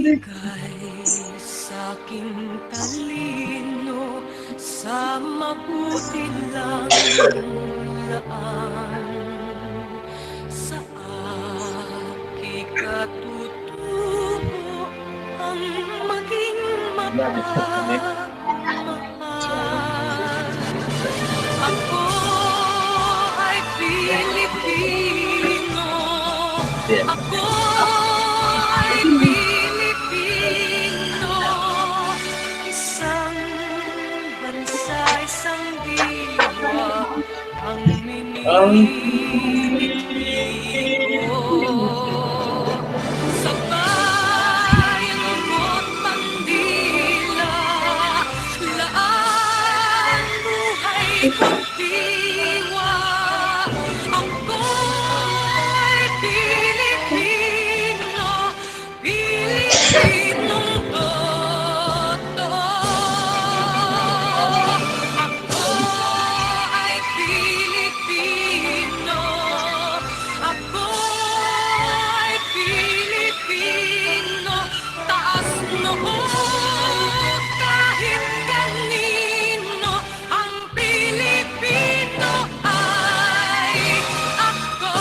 Ika'y sa'king talino sa mabuti lang laan. Sa aking katutubo ang maging mapagmahal. Ako ay Pilipino. Ako ay Pilipino. Isang bansa, isang diwa ang minibigay ko. Sa bayan ko't bandila, laan buhay ko't diwa. Ako ay Pilipino, Pilipinong totoo. Ako ay Pilipino, ako ay Pilipino, taas noo kahit kanino, ang Pilipino ay ako.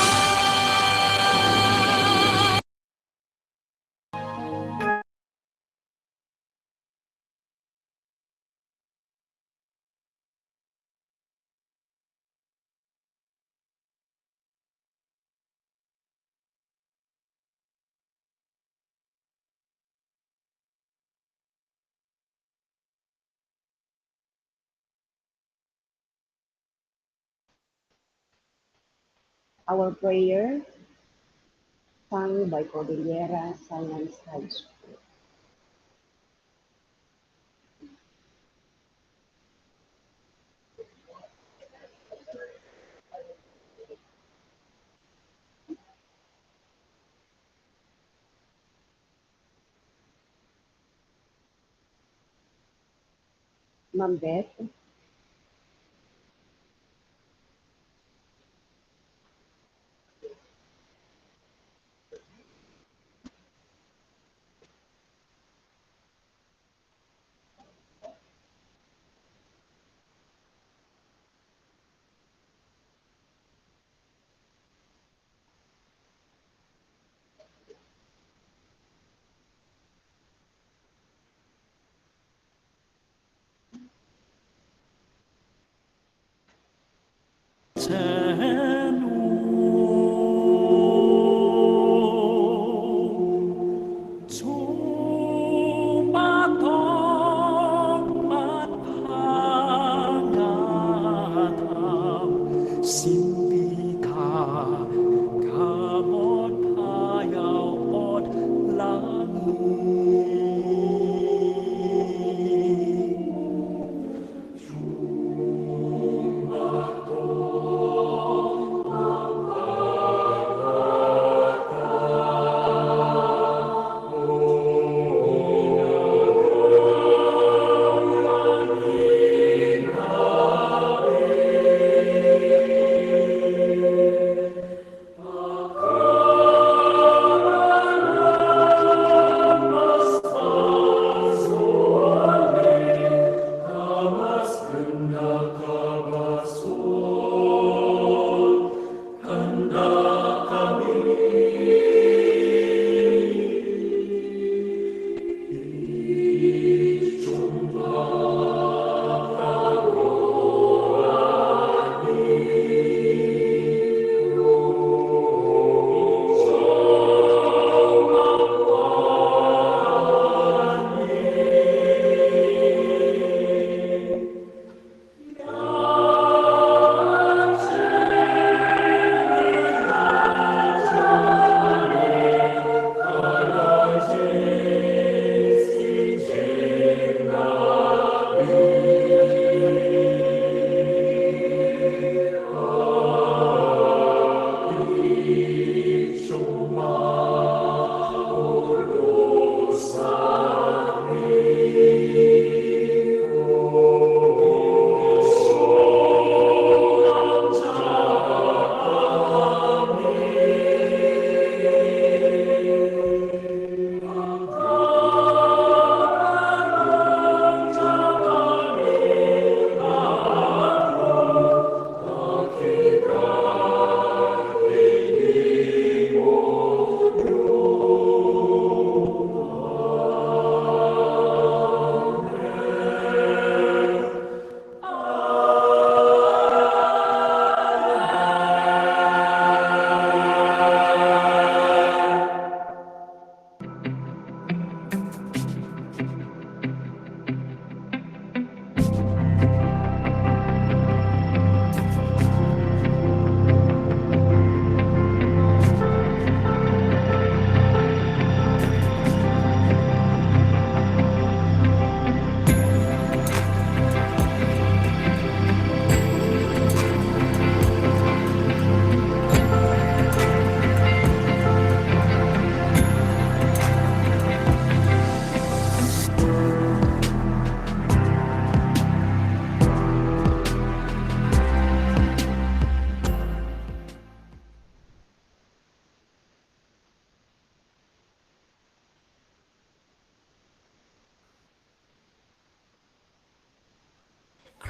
Our prayer, sung by Cordillera Science High School. Ma'am Beth,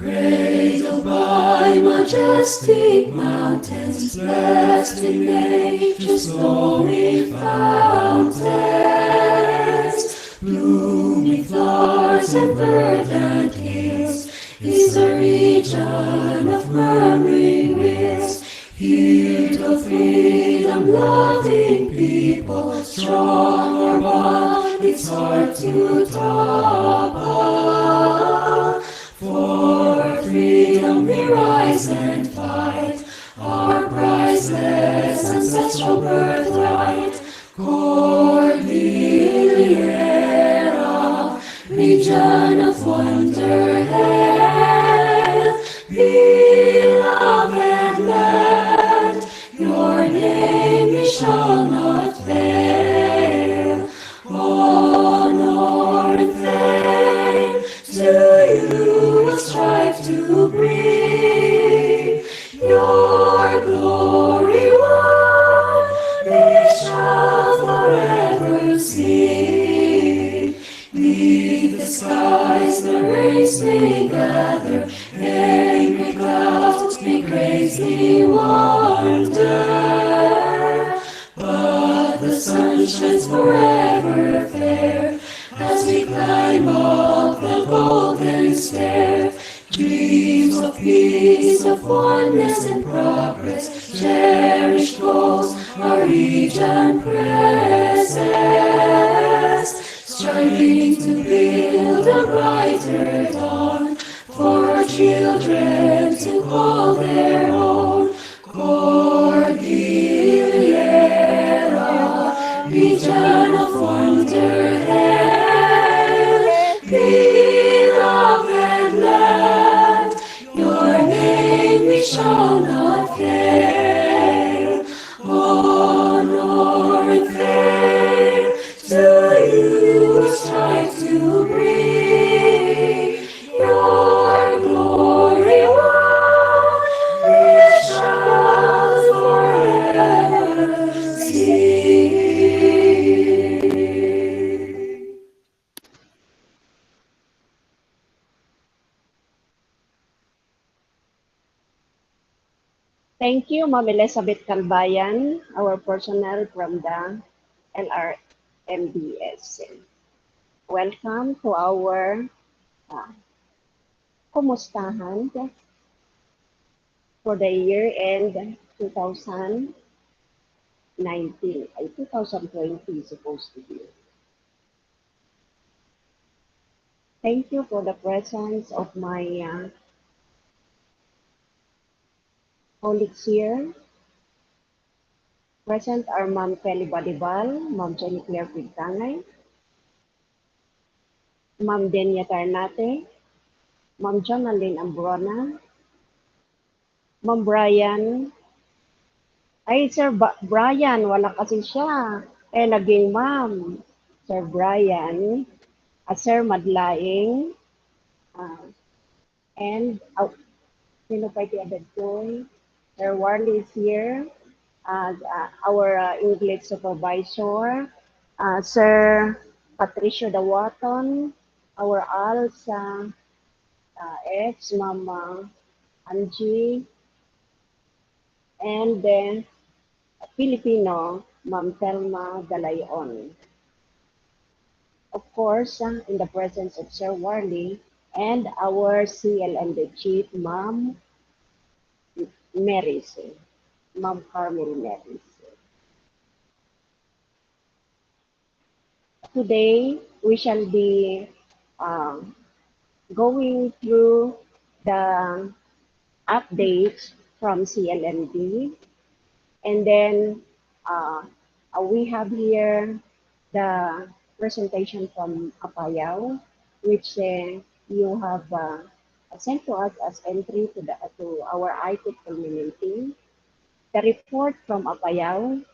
Cradled by majestic mountains, blessed in nature's snowy fountains, blooming flowers and verdant hills, is a region of murmuring rills. Here to freedom-loving people, strong or bound, it's hard to topple. For freedom we rise and fight, our priceless ancestral birthright. Cordillera, region of wonder, hail, beloved land, your name we shall not fail. Honor and fame to you will strive to bring. Your glory one we shall forever sing. Beneath the skies the rays may gather, angry clouds may crazy wander, but the sun shines forever fair as we climb up the golden stair. Dreams of peace, of oneness and progress, cherished goals, our region presses, striving to build a brighter dawn for our children to call their own. Cordillera, region of wonder, hail, beloved land, your name we shall not fail. Honor and fame to you strive to bring. Your glory one we shall forever sing. Thank you, Ma'am Elizabeth Calbayan, our personnel from the LRMDS. Welcome to our uh, Kumustahan for the year end 2019, 2020 supposed to be. Thank you for the presence of my colleagues here. Present are Ma'am Kelly Badibal, Ma'am Jenny Claire Pigtangay, Ma'am Denia Tarnate, Ma'am Jonalyn Ambrona, Ma'am Brian. Ay, Brian, wala kasi siya. Naging Ma'am. Sir Brian, Sir Madlaing, and sino pa iti-added ko? Sir Warley is here, our English supervisor, Sir Patricio Dawaton, our ALS ex Mama Angie, and then Filipino Ma'am Telma Galayon. Of course, in the presence of Sir Warley and our CLMD chief, Ma'am Marys, Ma'am Carmel Marys. Today, we shall be going through the updates from CLMD, and then we have here the presentation from Apayao, which you have sent to us as entry to our IT community. The report from Apayao,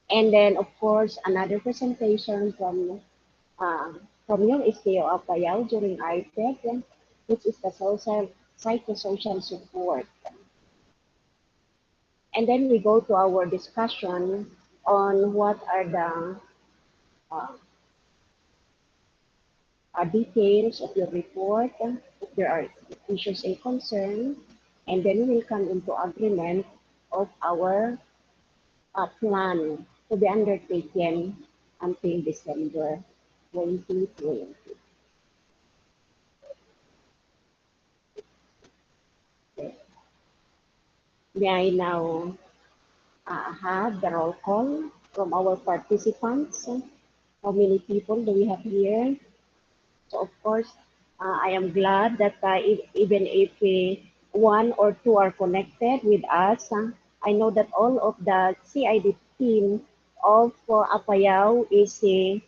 and then of course another presentation from your SDO Apayao during ITEC, which is the psychosocial support. And then we go to our discussion on what are the details of your report, if there are issues and concerns, and then we will come into agreement of our plan to be undertaken until December 2020. May I now have the roll call from our participants? How many people do we have here? So of course, I am glad that even if one or two are connected with us, I know that all of the CID team of Apayao is in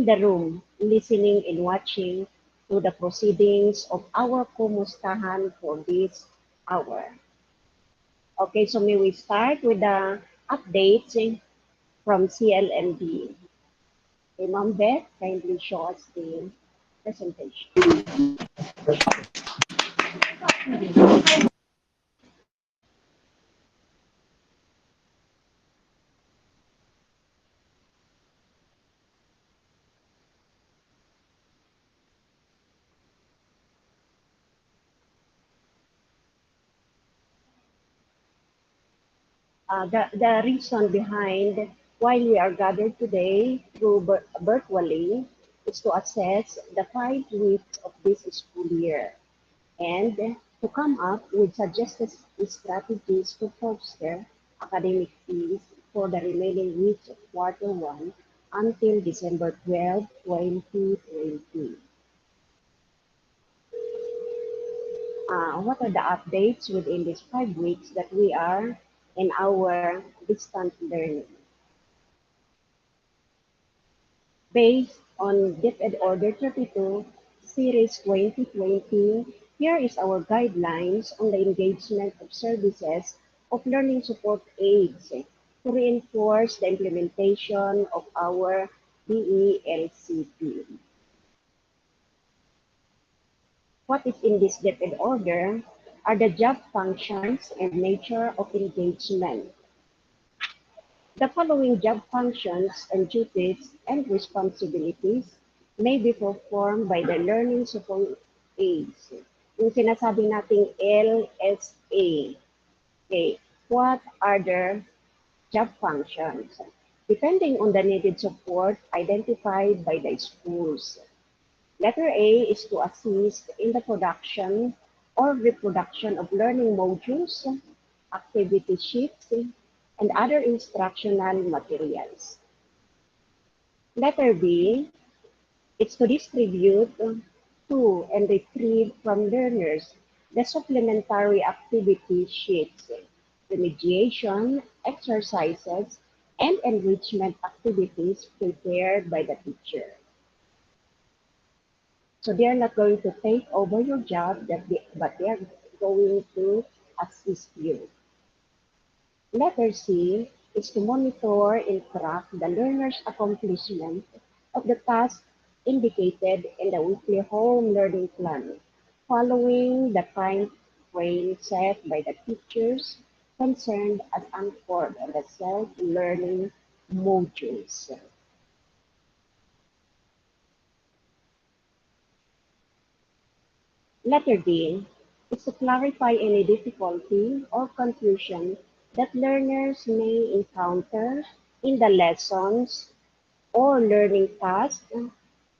the room, listening and watching to the proceedings of our Kumustahan for this hour. Okay, so may we start with the updates from CLMD. Okay, Ma'am Beth, kindly show us the presentation. The reason behind why we are gathered today through virtually is to assess the 5 weeks of this school year and to come up with suggested strategies to foster academic peace for the remaining weeks of quarter one until December 12, 2020. What are the updates within these 5 weeks that we are in our distant learning? Based on DepEd Order 32, Series 2020, here is our guidelines on the engagement of services of learning support aids to reinforce the implementation of our DELCP. What is in this DepEd order are the job functions and nature of engagement. The following job functions and duties and responsibilities may be performed by the learning support aids. Yung sinasabi nating LSA. Okay, what are the job functions? Depending on the needed support identified by the schools. Letter A is to assist in the production or reproduction of learning modules, activity sheets, and other instructional materials. Letter B is to distribute to and retrieve from learners the supplementary activity sheets, remediation, exercises, and enrichment activities prepared by the teacher. So they are not going to take over your job, but they are going to assist you. Letter C is to monitor and track the learner's accomplishment of the task indicated in the weekly home learning plan, following the time frame set by the teachers concerned as anchored on the self-learning modules. Letter D is to clarify any difficulty or confusion that learners may encounter in the lessons or learning tasks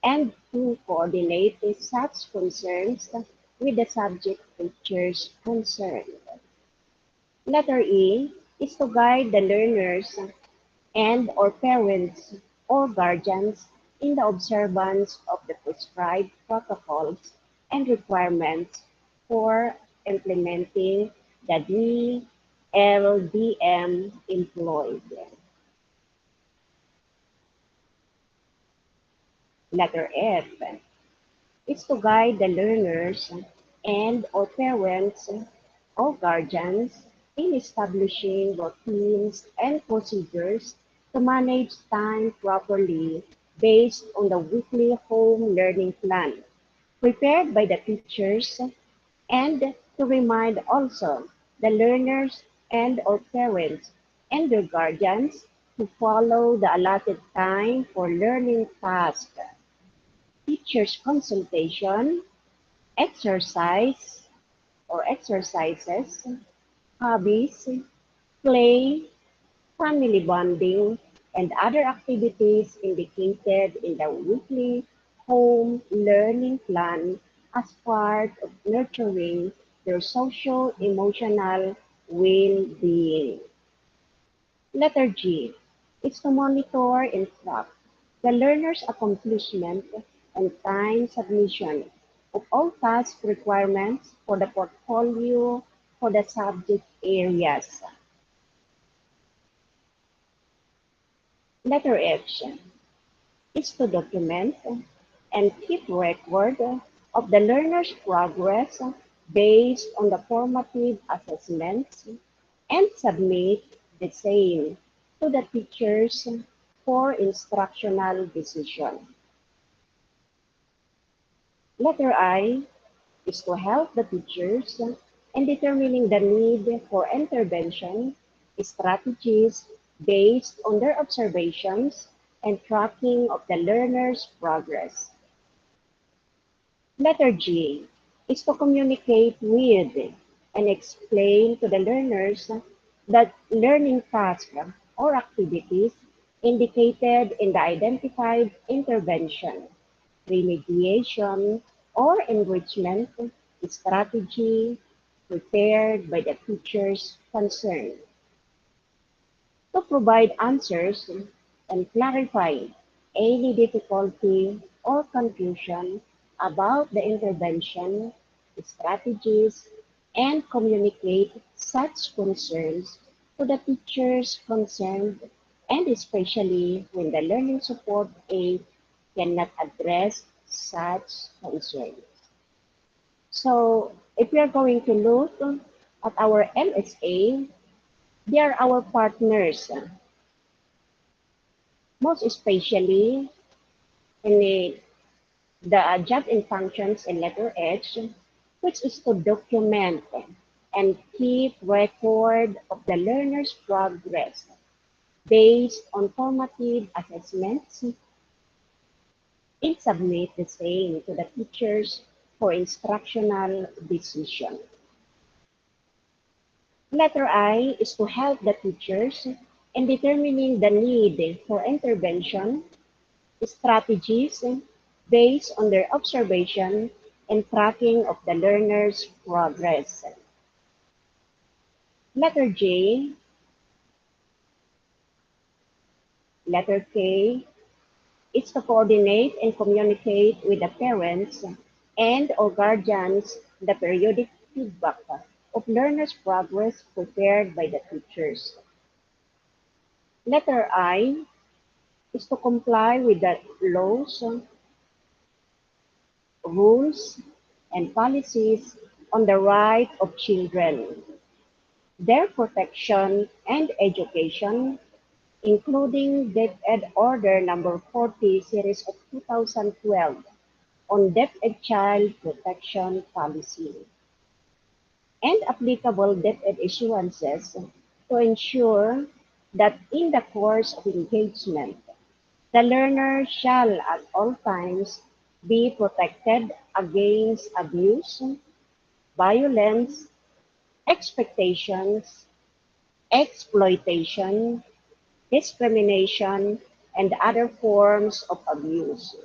and to coordinate such concerns with the subject teachers concerned. Letter E is to guide the learners and or parents or guardians in the observance of the prescribed protocols and requirements for implementing the DLDM employed. Letter F is to guide the learners and or parents or guardians in establishing routines and procedures to manage time properly based on the weekly home learning plan prepared by the teachers and to remind also the learners and or parents and their guardians to follow the allotted time for learning tasks. teacher's consultation, exercise or exercises, hobbies, play, family bonding, and other activities indicated in the weekly home learning plan as part of nurturing their social emotional well-being. Letter G is to monitor and track the learner's accomplishment and time submission of all task requirements for the portfolio for the subject areas. Letter H is to document and keep record of the learner's progress based on the formative assessments and submit the same to the teachers for instructional decision. Letter I is to help the teachers in determining the need for intervention strategies based on their observations and tracking of the learner's progress. Letter G is to communicate with and explain to the learners that learning tasks or activities indicated in the identified intervention, remediation, or enrichment strategy prepared by the teachers concerned to provide answers and clarify any difficulty or confusion about the intervention strategies and communicate such concerns to the teachers concerned and especially when the learning support aid cannot address such concerns. So if we are going to look at our MSA, they are our partners, most especially in the job and functions in letter H, which is to document and keep record of the learner's progress based on formative assessments and submit the same to the teachers for instructional decision. Letter I is to help the teachers in determining the need for intervention strategies based on their observation and tracking of the learner's progress. Letter J, letter K is to coordinate and communicate with the parents and or guardians the periodic feedback of learners' progress prepared by the teachers. Letter I is to comply with the laws, rules, and policies on the right of children, their protection and education, including DepEd Order Number 40 Series of 2012 on DepEd Child Protection Policy, and applicable DepEd issuances to ensure that in the course of engagement, the learner shall at all times be protected against abuse, violence, expectations, exploitation, discrimination, and other forms of abuse.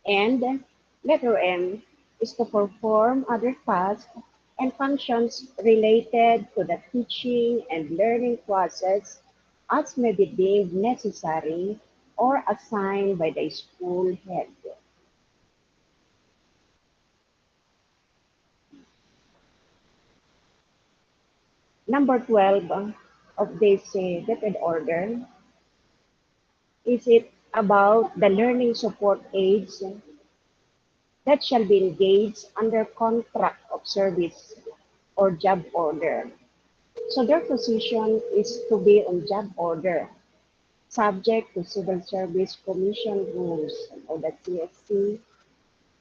And letter M is to perform other tasks and functions related to the teaching and learning process as may be deemed necessary or assigned by the school head. Number 12 of this DepEd order is it about the learning support aids that shall be engaged under contract of service or job order. So their position is to be on job order, subject to Civil Service Commission rules or the CSC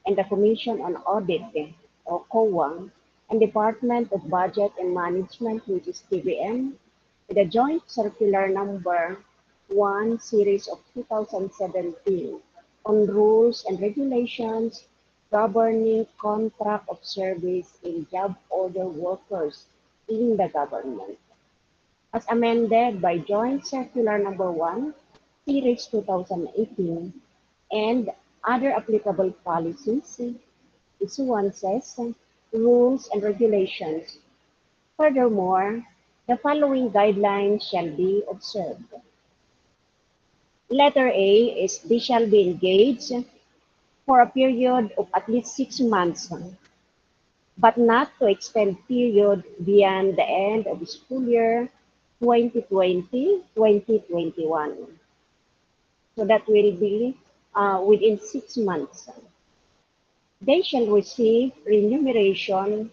and the Commission on Audit or COA and Department of Budget and Management, which is TBM, the Joint Circular Number 1 Series of 2017 on rules and regulations governing contract of service in job order workers in the government, as amended by Joint Circular Number 1, Series 2018, and other applicable policies, issuances, rules, and regulations. Furthermore, the following guidelines shall be observed. Letter A is they shall be engaged for a period of at least 6 months, but not to extend period beyond the end of the school year 2020-2021. So that will be within 6 months. They shall receive remuneration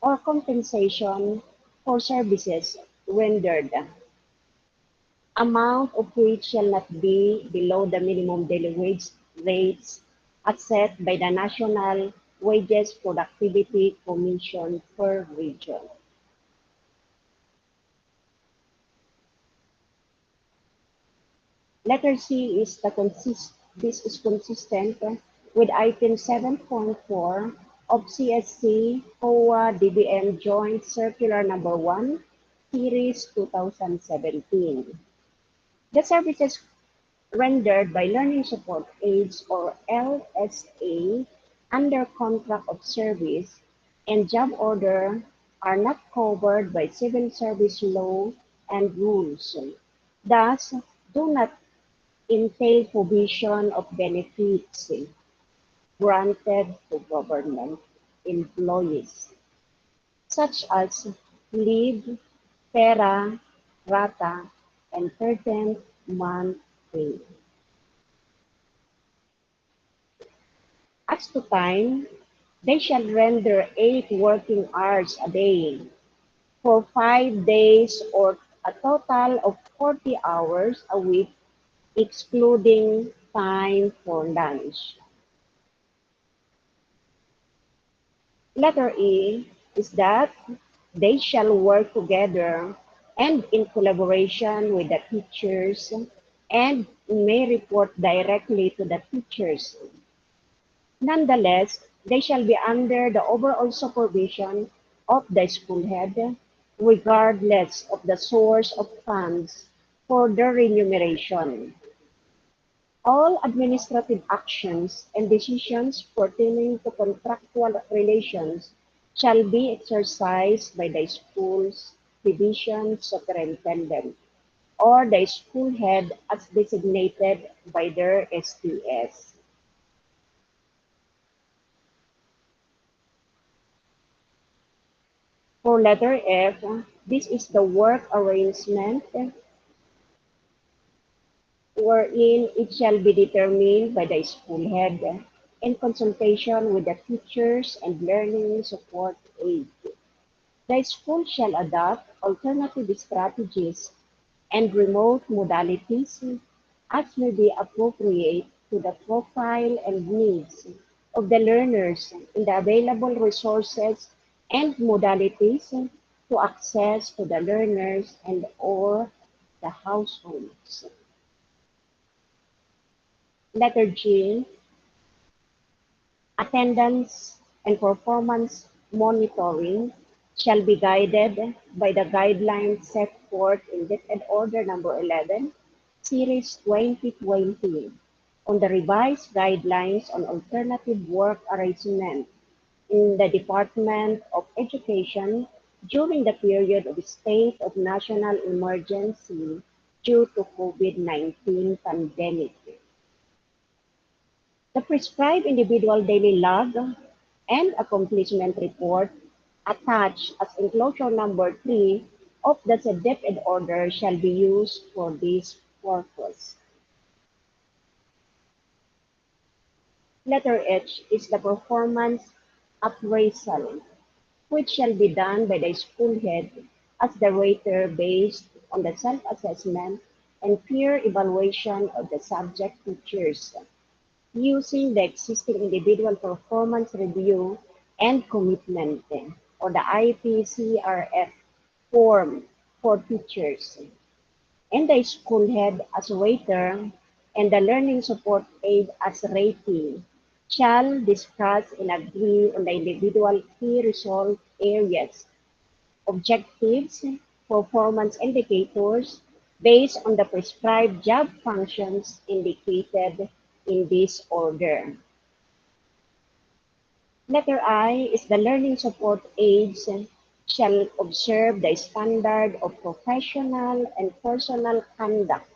or compensation for services rendered, amount of which shall not be below the minimum daily wage rates as set by the National Wages Productivity Commission per region. Letter C is this is consistent with item 7.4 of CSC COA DBM Joint Circular Number 1, Series 2017. The services rendered by Learning Support Aids or LSA under contract of service and job order are not covered by civil service law and rules. Thus, do not entail provision of benefits granted to government employees, such as leave, pera, rata, and 13th month pay. As to time, they shall render 8 working hours a day for 5 days or a total of 40 hours a week, excluding time for lunch. Letter E is that they shall work together and in collaboration with the teachers and may report directly to the teachers. Nonetheless, they shall be under the overall supervision of the school head, regardless of the source of funds for their remuneration. All administrative actions and decisions pertaining to contractual relations shall be exercised by the school's division superintendent or the school head as designated by their SDS. For letter F, this is the work arrangement wherein it shall be determined by the school head in consultation with the teachers and learning support aid. The school shall adopt alternative strategies and remote modalities as may be appropriate to the profile and needs of the learners in the available resources and modalities to access to the learners and or the households. Letter G, attendance and performance monitoring shall be guided by the guidelines set forth in Dicted Order Number 11, Series 2020, on the revised guidelines on alternative work arrangement in the Department of Education during the period of state of national emergency due to COVID-19 pandemic. The prescribed individual daily log and accomplishment report attached as enclosure number 3 of the subjected order shall be used for this purpose. Letter H is the performance appraisal, which shall be done by the school head as the rater based on the self-assessment and peer evaluation of the subject teachers, using the existing individual performance review and commitment, or the IPCRF form for teachers, and the school head as rater and the learning support aid as rating shall discuss and agree on the individual key result areas, objectives, performance indicators based on the prescribed job functions indicated in this order. Letter I is the learning support aids shall observe the standard of professional and personal conduct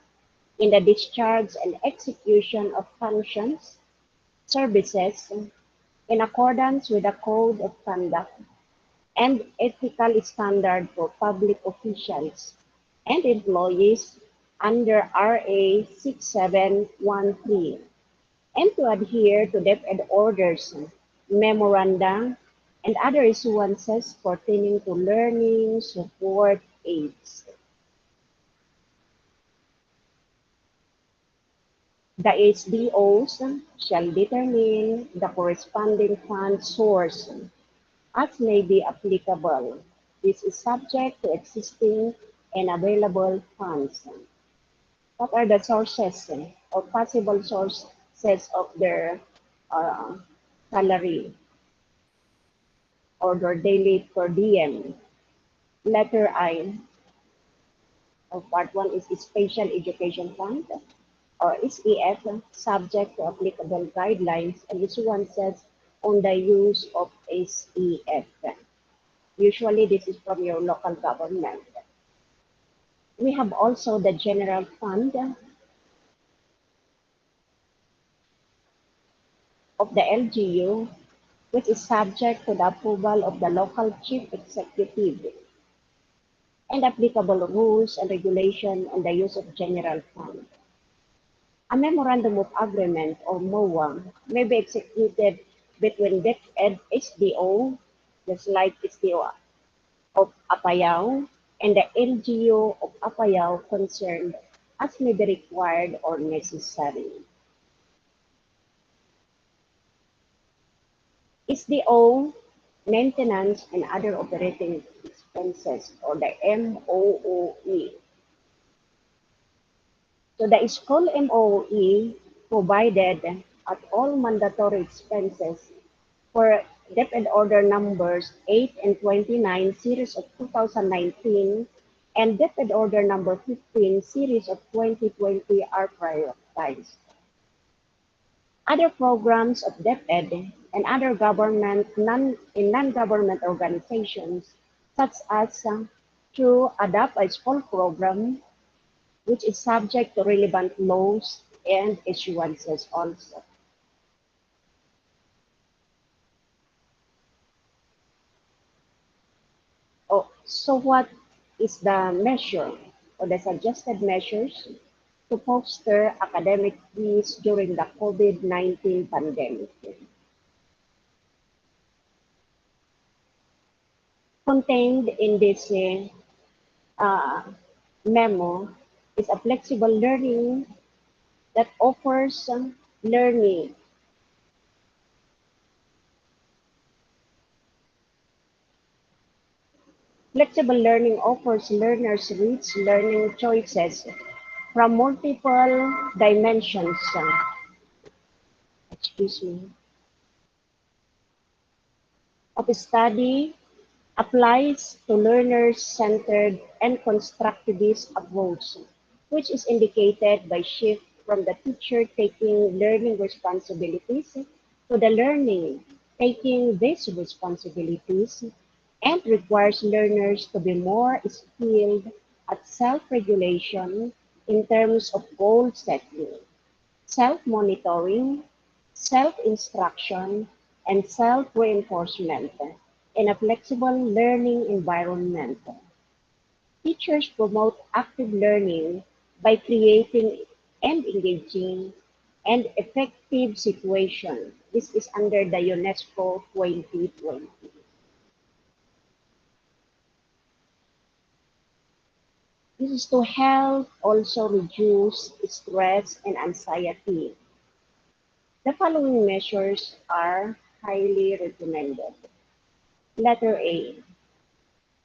in the discharge and execution of functions, services, in accordance with the Code of Conduct and ethical standard for public officials and employees under RA 6713, and to adhere to DepEd orders, memoranda, and other issuances pertaining to learning support aids. The SDOs shall determine the corresponding fund source as may be applicable. This is subject to existing and available funds. What are the sources or possible sources of their uh, salary or their daily per diem? Letter I of part 1 is Special Education Fund or SEF, subject to applicable guidelines and issuances on the use of SEF. Usually this is from your local government. We have also the General Fund of the LGU, which is subject to the approval of the local chief executive and applicable rules and regulation on the use of general fund. A memorandum of agreement or MOA may be executed between DepEd SDO, just like SDO of Apayao, and the LGU of Apayao concerned as may be required or necessary. SDO maintenance and other operating expenses or the MOOE. So the school MOE provided at all mandatory expenses for DepEd order numbers 8 and 29 series of 2019 and DepEd order number 15 series of 2020 are prioritized. Other programs of DepEd and other non-government organizations, such as through Adopt a School program, which is subject to relevant laws and issuances also. Oh, so what is the measure or the suggested measures to foster academic peace during the COVID-19 pandemic? Contained in this uh, memo is a flexible learning that offers learning. Flexible learning offers learners rich learning choices from multiple dimensions. Excuse me. Of study applies to learner-centered and constructivist approach, which is indicated by shift from the teacher taking learning responsibilities to the learning taking these responsibilities and requires learners to be more skilled at self-regulation in terms of goal setting, self-monitoring, self-instruction, and self-reinforcement in a flexible learning environment. Teachers promote active learning by creating and engaging and effective situation. This is under the UNESCO 2020. This is to help also reduce stress and anxiety. The following measures are highly recommended. Letter A.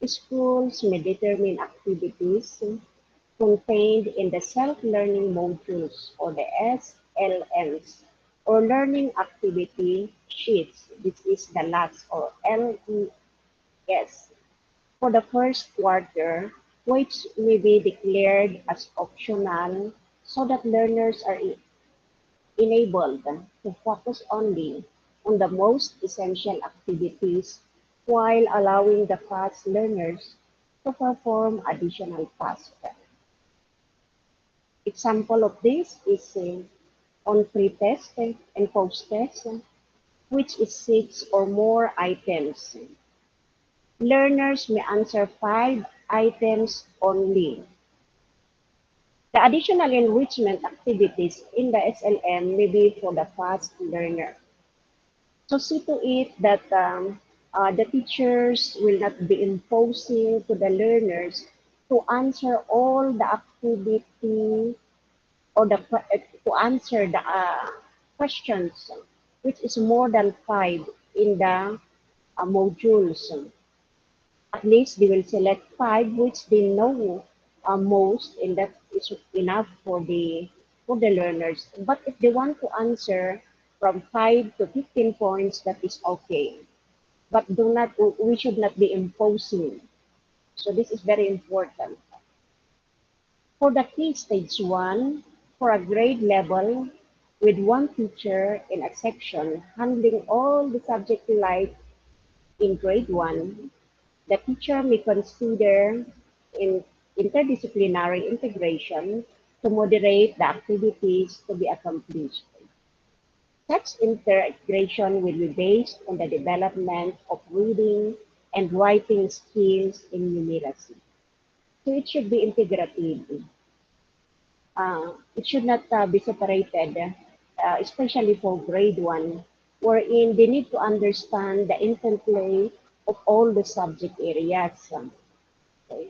Schools may determine activities contained in the self-learning modules or the SLMs or learning activity sheets. This is the last or LES for the first quarter, which may be declared as optional so that learners are enabled to focus only on the most essential activities while allowing the fast learners to perform additional tasks. Example of this is on pre-test and post-test, which is 6 or more items. Learners may answer 5 items only. The additional enrichment activities in the SLM may be for the fast learner. So see to it that the teachers will not be imposing to the learners to answer all the activity or to answer the questions, which is more than 5 in the modules. At least they will select 5 which they know most, and that is enough for the learners. But if they want to answer from 5 to 15 points, that is okay. But we should not be imposing. So this is very important. For the key stage 1, for a grade level, with one teacher in a section handling all the subject like in grade 1, the teacher may consider in interdisciplinary integration to moderate the activities to be accomplished. Such integration will be based on the development of reading and writing skills in numeracy. So it should be integrative. It should not be separated, especially for grade 1, wherein they need to understand the interplay of all the subject areas. Okay.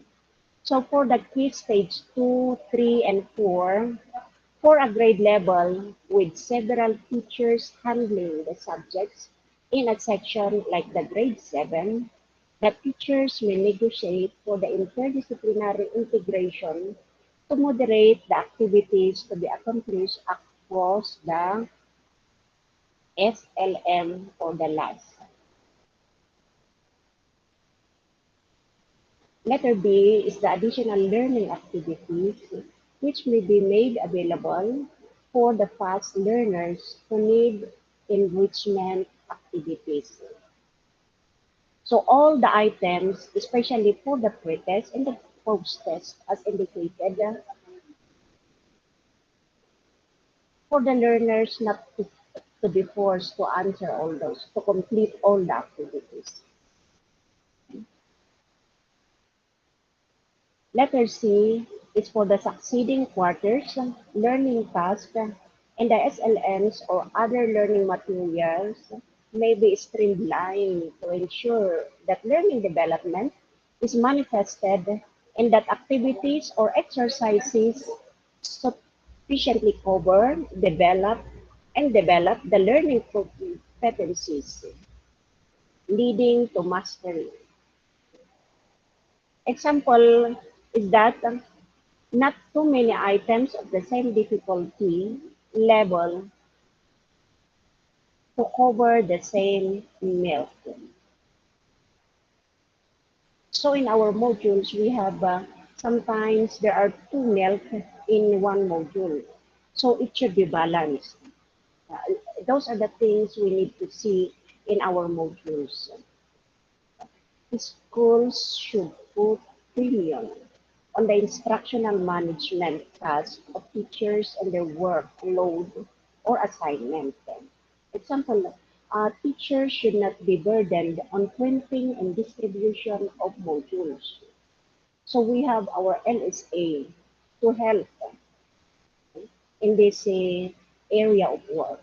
So for the key stage 2, 3, and 4, for a grade level with several teachers handling the subjects in a section like the grade 7, the teachers may negotiate for the interdisciplinary integration to moderate the activities to be accomplished across the SLM or the LAS. Letter B is the additional learning activities which may be made available for the fast learners who need enrichment activities. So all the items, especially for the pre-test and the post-test as indicated, for the learners not to be forced to answer all those, to complete all the activities. Letter C is for the succeeding quarters, learning tasks, and the SLMs or other learning materials may be streamlined to ensure that learning development is manifested and that activities or exercises sufficiently cover, develop the learning competencies, leading to mastery. Example is that not too many items of the same difficulty level to cover the same milk. So in our modules, we have sometimes there are 2 milk in one module. So it should be balanced. Uh, those are the things we need to see in our modules. Schools should put premium on the instructional management task of teachers and their workload or assignment. Example, teachers should not be burdened on printing and distribution of modules. So we have our LSA to help in this area of work.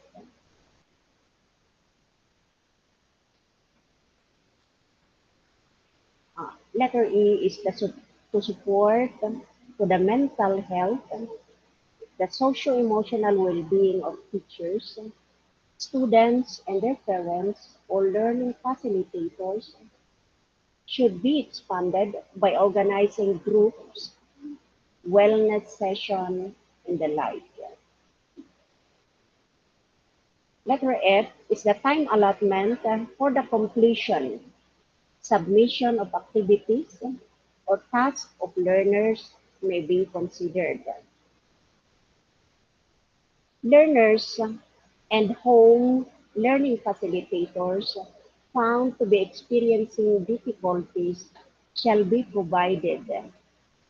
Letter E is to support to the mental health, the socio-emotional well-being of teachers, students and their parents or learning facilitators should be expanded by organizing groups wellness session, and the like. Letter F is the time allotment for the completion, submission of activities, or tasks of learners may be considered. Learners and home learning facilitators found to be experiencing difficulties shall be provided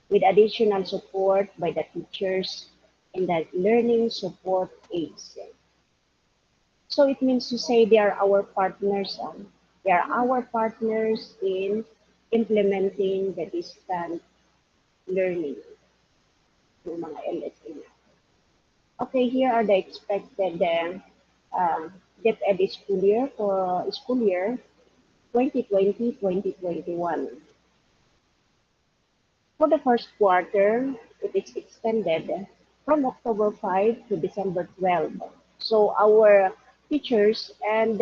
with additional support by the teachers and the learning support aides. So it means to say they are our partners. They are our partners in implementing the distant learning ng mga LSA. Okay, here are the expected DepEd school year 2020-2021. For the first quarter, it is extended from October 5 to December 12. So our teachers and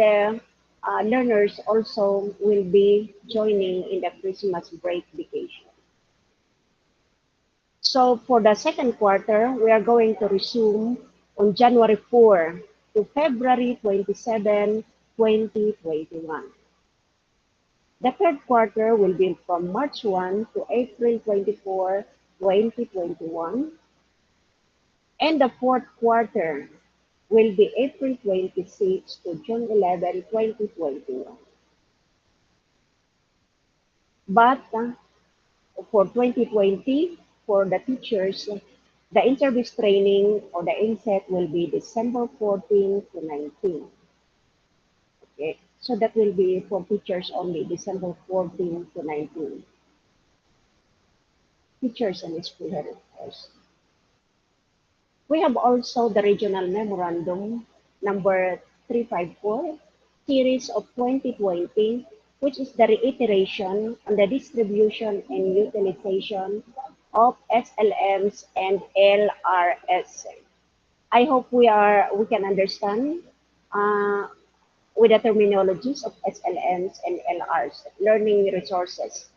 learners also will be joining in the Christmas break vacation. So for the second quarter, we are going to resume on January 4 to February 27, 2021. The third quarter will be from March 1 to April 24, 2021. And the fourth quarter will be April 26 to June 11, 2021. But for 2020, for the teachers, the interviews training or the inset will be December 14 to 19. Okay, so that will be for teachers only, December 14 to 19. Teachers and school head, of course. We have also the Regional Memorandum number 354, series of 2020, which is the reiteration on the distribution and utilization of SLMs and LRS. I hope we can understand with the terminologies of SLMs and LRs, learning resources.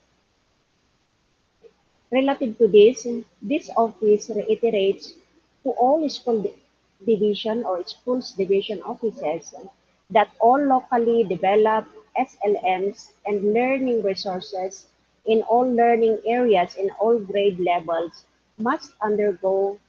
Relative to this office reiterates to all school division or schools division offices that all locally developed SLMs and learning resources in all learning areas in all grade levels must undergo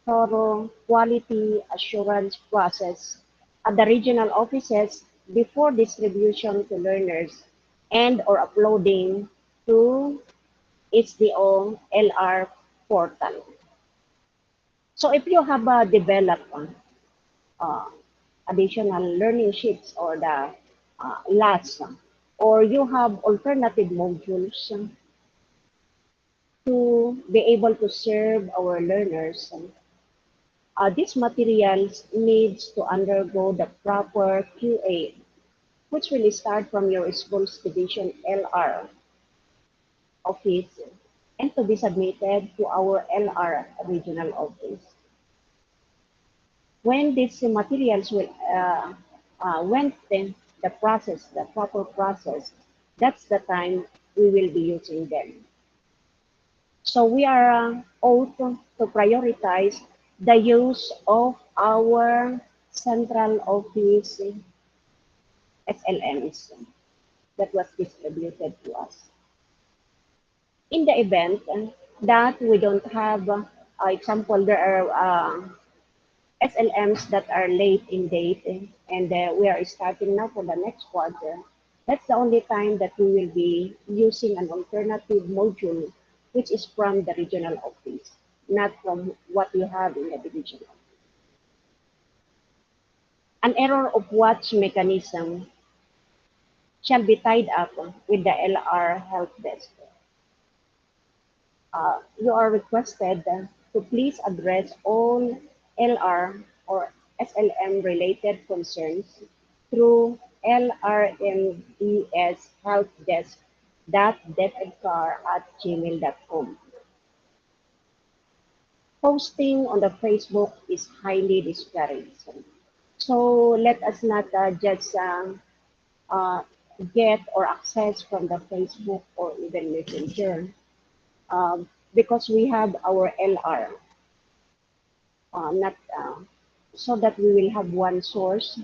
thorough quality assurance process at the regional offices before distribution to learners and or uploading to SDO LR portal. So if you have developed uh, additional learning sheets or the LAS, or you have alternative modules to be able to serve our learners, these materials needs to undergo the proper QA, which will start from your school's division LR office and to be submitted to our LR regional office. When these materials will went in the process, the proper process, that's the time we will be using them. So we are ought to prioritize the use of our central office SLMs that was distributed to us. In the event that we don't have, example, there are SLMs that are late in date and we are starting now for the next quarter, that's the only time that we will be using an alternative module, which is from the regional office, not from what you have in the division. An error of watch mechanism shall be tied up with the LR help desk. You are requested to please address all LR or SLM related concerns through lrmeshelpdesk.depedcar@gmail.com. Posting on the Facebook is highly discouraged. So let us not just get or access from the Facebook or even Messenger. because we have our LR, not so that we will have one source,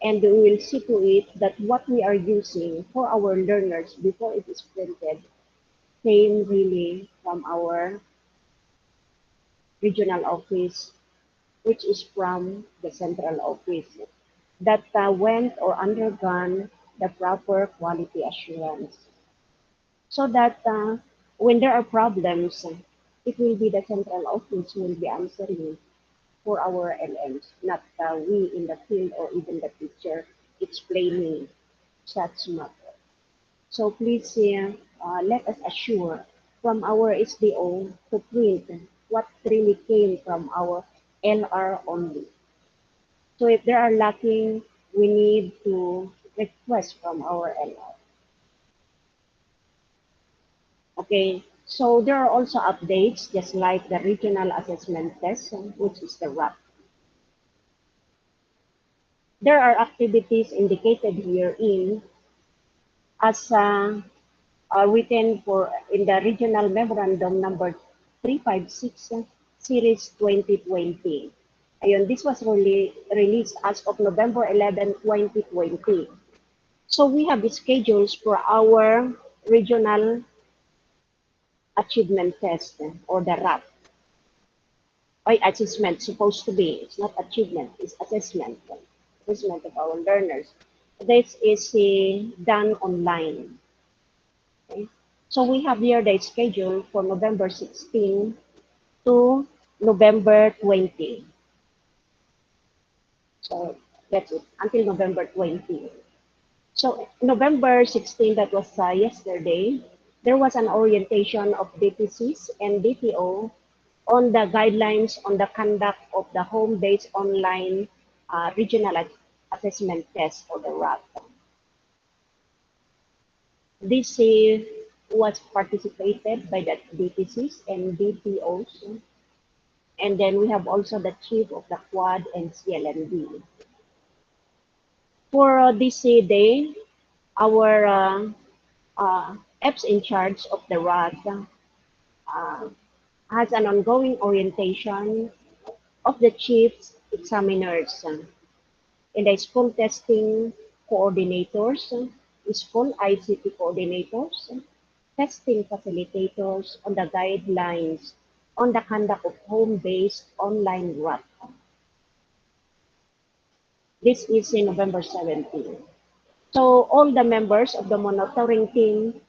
and we will see to it that what we are using for our learners before it is printed came really from our regional office, which is from the central office, that went or undergone the proper quality assurance. So that when there are problems, it will be the central office who will be answering for our LMs, not we in the field or even the teacher explaining such matter. So please let us assure from our SDO to print what really came from our LR only. So if there are lacking, we need to request from our LR. Okay, so there are also updates, just like the regional assessment test, which is the RAP. There are activities indicated herein as written for in the regional memorandum number 356 series 2020. Ayun, this was released as of November 11, 2020. So we have the schedules for our regional achievement test or the RAP. Or assessment supposed to be. It's not achievement, it's assessment. Assessment of our learners. This is done online. Okay? So we have here the schedule for November 16 to November 20. So that's it, until November 20. So November 16, that was yesterday, there was an orientation of DPCs and DPO on the guidelines on the conduct of the home-based online regional assessment test for the RAP. This was participated by the DPCs and DPOs. And then we have also the chief of the Quad and CLMD. For this day, our EPS in charge of the RAD has an ongoing orientation of the chiefs examiners and the school testing coordinators, school ICT coordinators, testing facilitators on the guidelines on the conduct of home-based online RAD. This is in November 17. So all the members of the monitoring team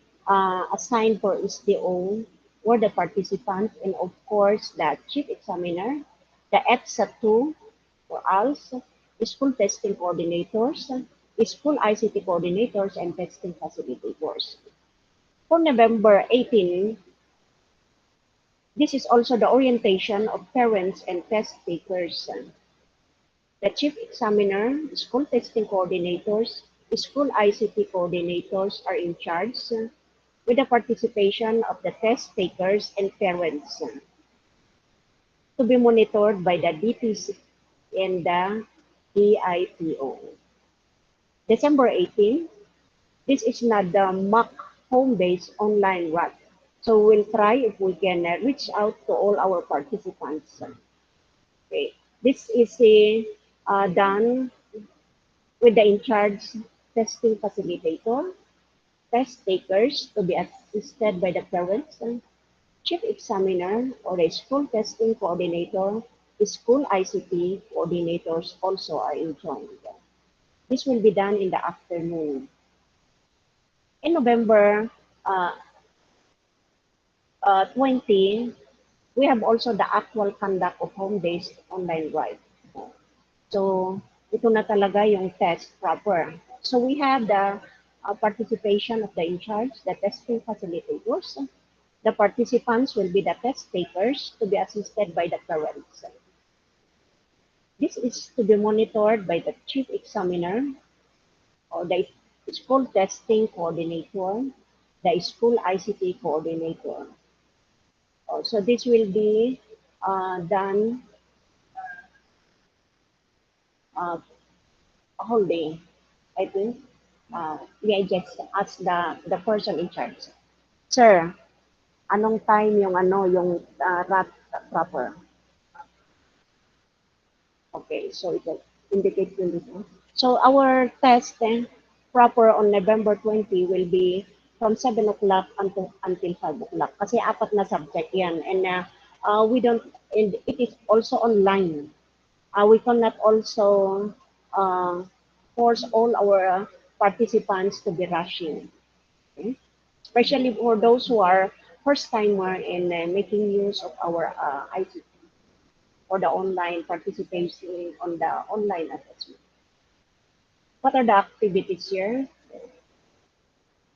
assigned for SDO were the participants, and of course the chief examiner, the ETSA 2 for ALS, school testing coordinators, school ICT coordinators, and testing facilitators. For November 18, this is also the orientation of parents and test takers. The chief examiner, school testing coordinators, school ICT coordinators are in charge with the participation of the test takers and parents to be monitored by the DPC and the DIPO. December 18, this is not the mock home-based online RAD. So we'll try if we can reach out to all our participants. Okay. This is done with the in-charge testing facilitator, test takers to be assisted by the parents, chief examiner or a school testing coordinator, the school ICT coordinators also are enjoined. This will be done in the afternoon. In November 20, we have also the actual conduct of home-based online RIDE. So ito na talaga yung test proper. So we have the participation of the in-charge, the testing facilitators. The participants will be the test takers to be assisted by the parents. This is to be monitored by the chief examiner or the school testing coordinator, the school ICT coordinator. So this will be done whole day, I think. We just ask the person in charge. Sir, Anong time yung rat proper? Okay, so it indicates yung dito. So our test proper on November 20 will be from 7 o'clock until 5 o'clock. Kasi apat na subject yan. And we don't, and it is also online. We cannot also uh, force all our participants to be rushing. Okay? Especially for those who are first timer in making use of our ICT or the online participation on the online assessment. What are the activities here?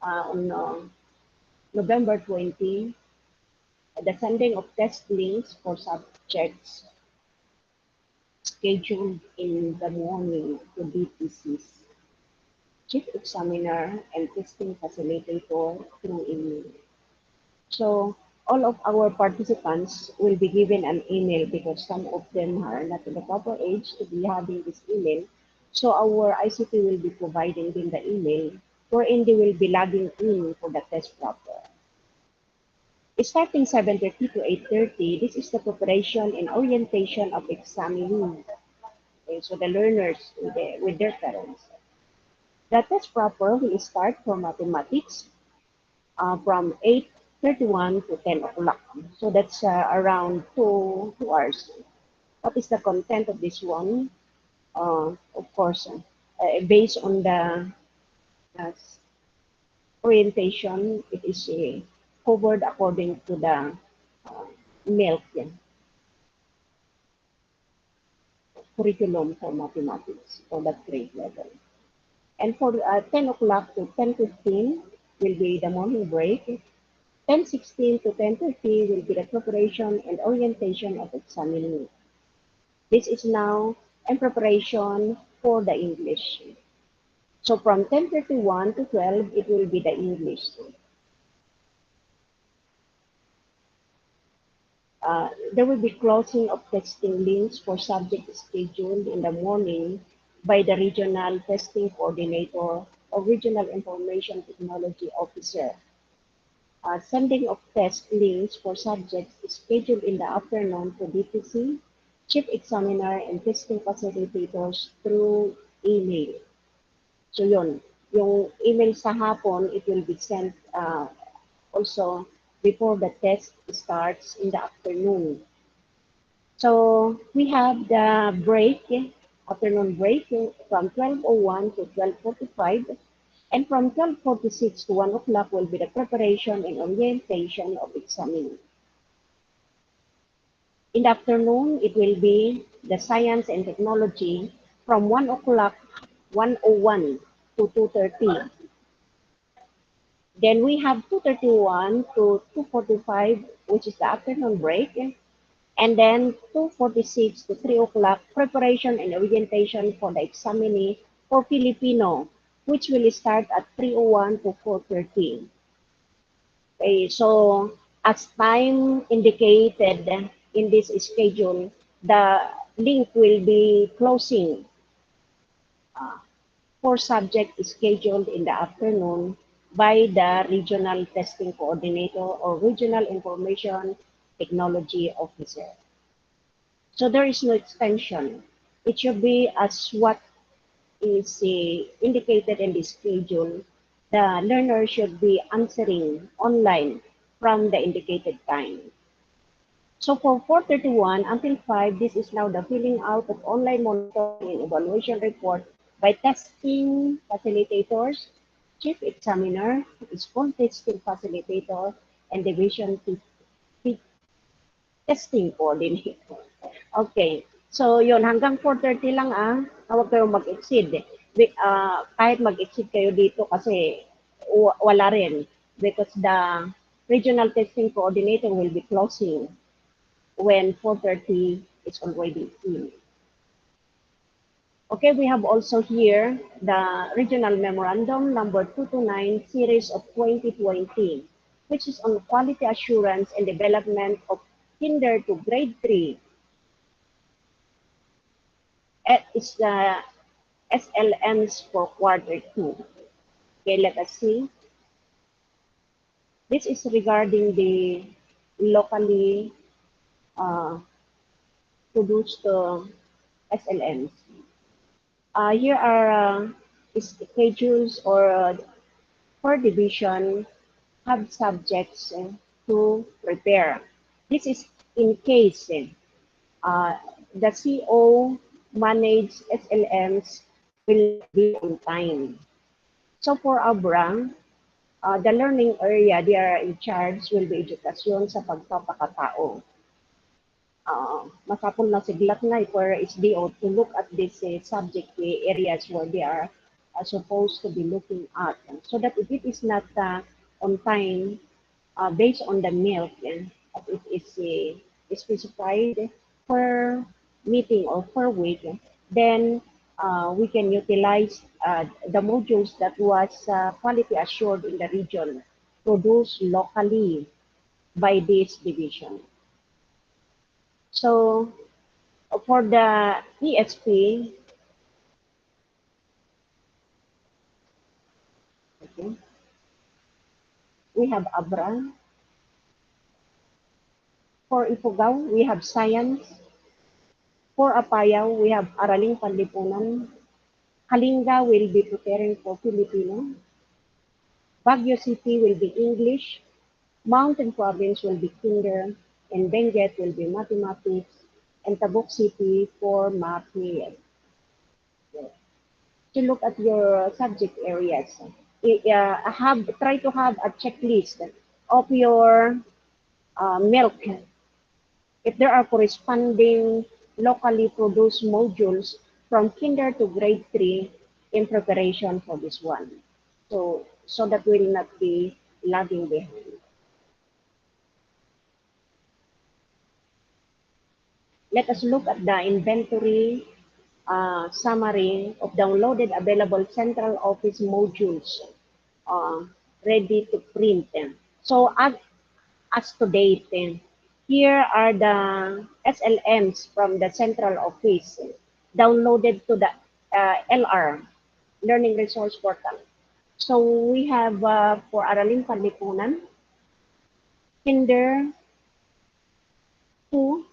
On November 20, the sending of test links for subjects scheduled in the morning to DPCs, chief examiner, and testing facilitator through email. So all of our participants will be given an email because some of them are not in the proper age to be having this email. So our ICT will be providing them the email wherein they will be logging in for the test proper. Starting 7:30 to 8:30, this is the preparation and orientation of examining. Okay, so the learners with their parents. The test proper will start from mathematics from 8:31 to 10 o'clock. So that's around 2 hours. What is the content of this one? Of course, based on the uh, orientation, it is covered according to the MELC curriculum for mathematics for that grade level. And for 10 o'clock to 10:15 will be the morning break. 10:16 to 10:30 will be the preparation and orientation of examining. This is now in preparation for the English. So from 10:31 to 12, it will be the English. There will be closing of testing links for subject scheduled in the morning by the regional testing coordinator or regional information technology officer. Sending of test links for subjects scheduled in the afternoon to DPC, chief examiner, and testing facilitators through email. So yun, yung email sa hapon, it will be sent also before the test starts in the afternoon. So we have the break, afternoon break from 12:01 to 12:45, and from 12:46 to 1 o'clock will be the preparation and orientation of examining. In the afternoon, it will be the science and technology from 1 o'clock, 1:01 to 2:30. Then we have 2:31 to 2:45, which is the afternoon break. And then 2:46 to 3 o'clock, preparation and orientation for the examining for Filipino, which will start at 3:01 to 4:30. Okay, so as time indicated in this schedule, the link will be closing for subject scheduled in the afternoon by the regional testing coordinator or regional information technology officer. So there is no extension. It should be as what is indicated in the schedule. The learner should be answering online from the indicated time. So for 4:31 until 5, this is now the filling out of online monitoring and evaluation report by testing facilitators, chief examiner, school testing facilitator, and division testing coordinator. Okay. So, yun, hanggang 4:30 lang huwag kayong mag-exceed. Kahit mag-exceed kayo dito kasi wala rin because the regional testing coordinator will be closing when 4:30 is already in. Okay, we have also here the regional memorandum number 229 series of 2020, which is on quality assurance and development of kinder to grade 3. It's the SLMs for quarter 2. Okay, let us see. This is regarding the locally produced SLMs. Here are schedules or per division have subjects to prepare. This is in case the CO managed SLMs will not be on time. So for Abra, the learning area they are in charge will be edukasyon sa pagpapakatao. Masapol na siglat na for SDO to look at these subject areas where they are supposed to be looking at. So that if it is not on time, based on the milk, as it is specified per meeting or per week, then we can utilize the modules that was quality assured in the region, produced locally by this division. So for the ESP, okay, we have Abra. For Ifugao, we have Science. For Apayao, we have Araling Panlipunan. Kalinga will be preparing for Filipino. Baguio City will be English. Mountain Province will be Kinder. And Benguet will be Mathematics. And Tabuk City for Math. To look at your subject areas. Try to have a checklist of your milk. If there are corresponding locally produced modules from kinder to grade 3 in preparation for this one. So that will not be lagging behind. Let us look at the inventory summary of downloaded available central office modules ready to print. So as to date, here are the SLMs from the central office downloaded to the LR, Learning Resource Portal. So we have for Araling Panlipunan, Kinder 2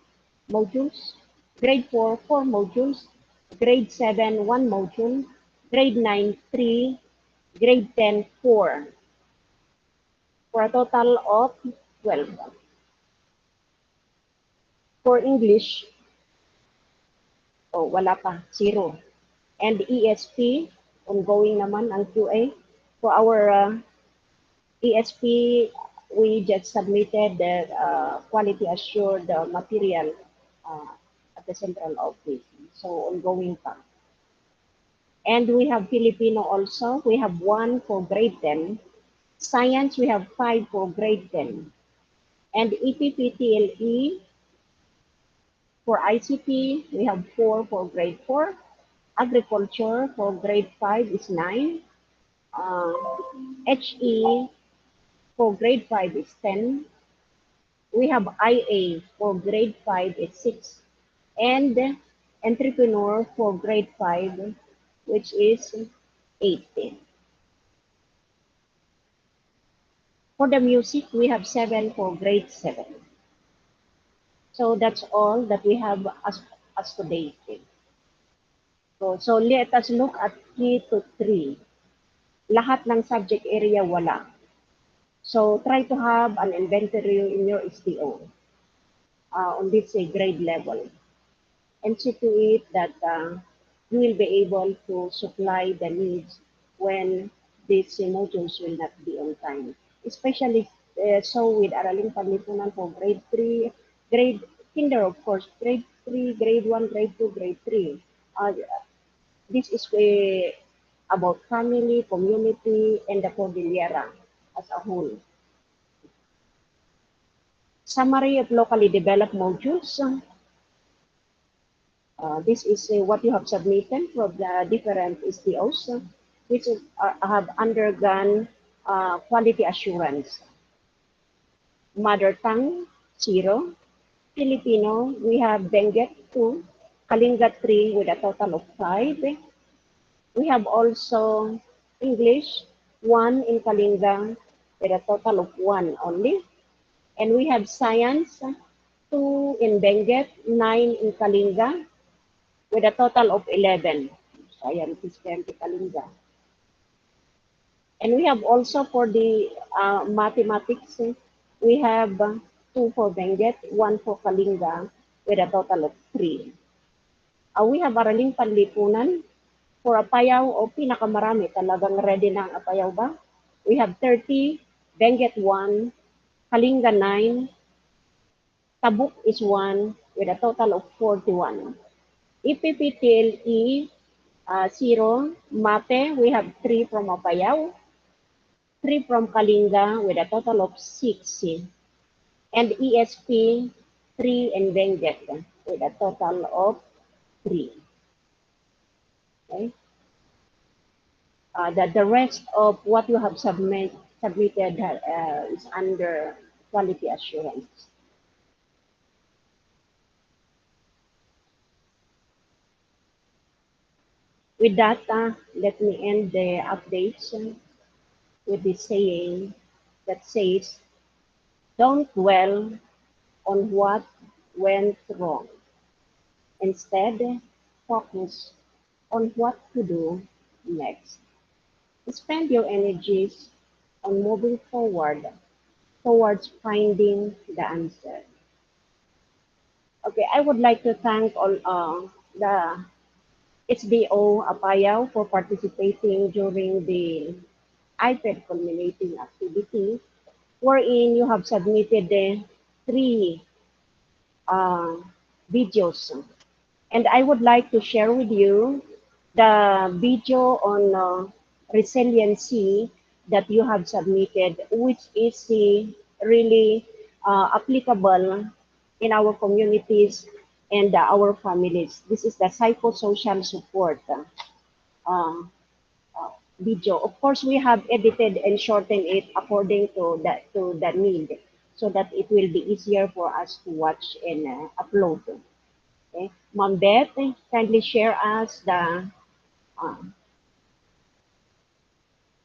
modules, grade 4, 4 modules, grade 7, 1 module, grade 9, 3, grade 10, 4, for a total of 12. For English, wala pa, 0. And ESP, ongoing naman ang QA. For our ESP, we just submitted the quality assured material at the central office. So ongoing pa. And we have Filipino also. We have 1 for grade 10. Science, we have 5 for grade 10. And EPPTLE, for ICT, we have 4 for grade 4. Agriculture for grade 5 is 9. HE for grade 5 is 10. We have IA for grade 5 is 6. And entrepreneur for grade 5, which is 8. For the music, we have 7 for grade 7. So that's all that we have as today. So let us look at key to 3. Lahat ng subject area wala. So try to have an inventory in your SDO on this grade level. And see to it that you will be able to supply the needs when these modules will not be on time. Especially so with Araling Panlipunan for grade 3, grade kinder of course, grade 3, grade 1, grade 2, grade 3. This is about family, community, and the Cordillera as a whole. Summary of locally developed modules. This is what you have submitted from the different STOs, which have undergone quality assurance. Mother tongue, 0. Filipino, we have Benguet 2, Kalinga 3 with a total of 5. We have also English, 1 in Kalinga, with a total of 1 only. And we have science, 2 in Benguet, 9 in Kalinga, with a total of 11. Science is 20 Kalinga. And we have also for the mathematics, we have 2 for Benguet, 1 for Kalinga, with a total of 3. We have Araling Panlipunan. For Apayao, pinakamarami, talagang ready na ang Apayao ba? We have 30, Benguet 1, Kalinga 9, Tabuk is 1, with a total of 41. EPPTLE 0, Mate, we have 3 from Apayao, 3 from Kalinga, with a total of 6. And ESP, 3 in Benguet, with a total of 3. Okay? The rest of what you have submitted is under quality assurance. With that, let me end the updates with the saying that says, don't dwell on what went wrong. Instead, focus on what to do next. Spend your energies on moving forward towards finding the answer. Okay, I would like to thank all the SDO Apayao for participating during the IPED culminating activity, wherein you have submitted the 3 videos. And I would like to share with you the video on resiliency that you have submitted, which is really applicable in our communities and our families. This is the psychosocial support uh, video. Of course, we have edited and shortened it according to the need, so that it will be easier for us to watch and upload. Okay, Ma'am Beth, kindly share us the uh,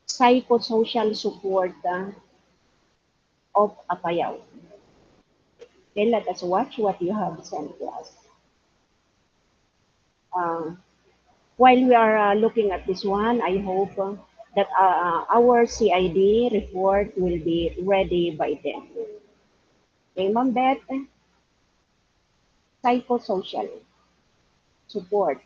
psychosocial support of Apayao. Okay, let us watch what you have sent to us. While we are looking at this one, I hope that our CID report will be ready by then. Okay, Ma'am Beth, psychosocial support.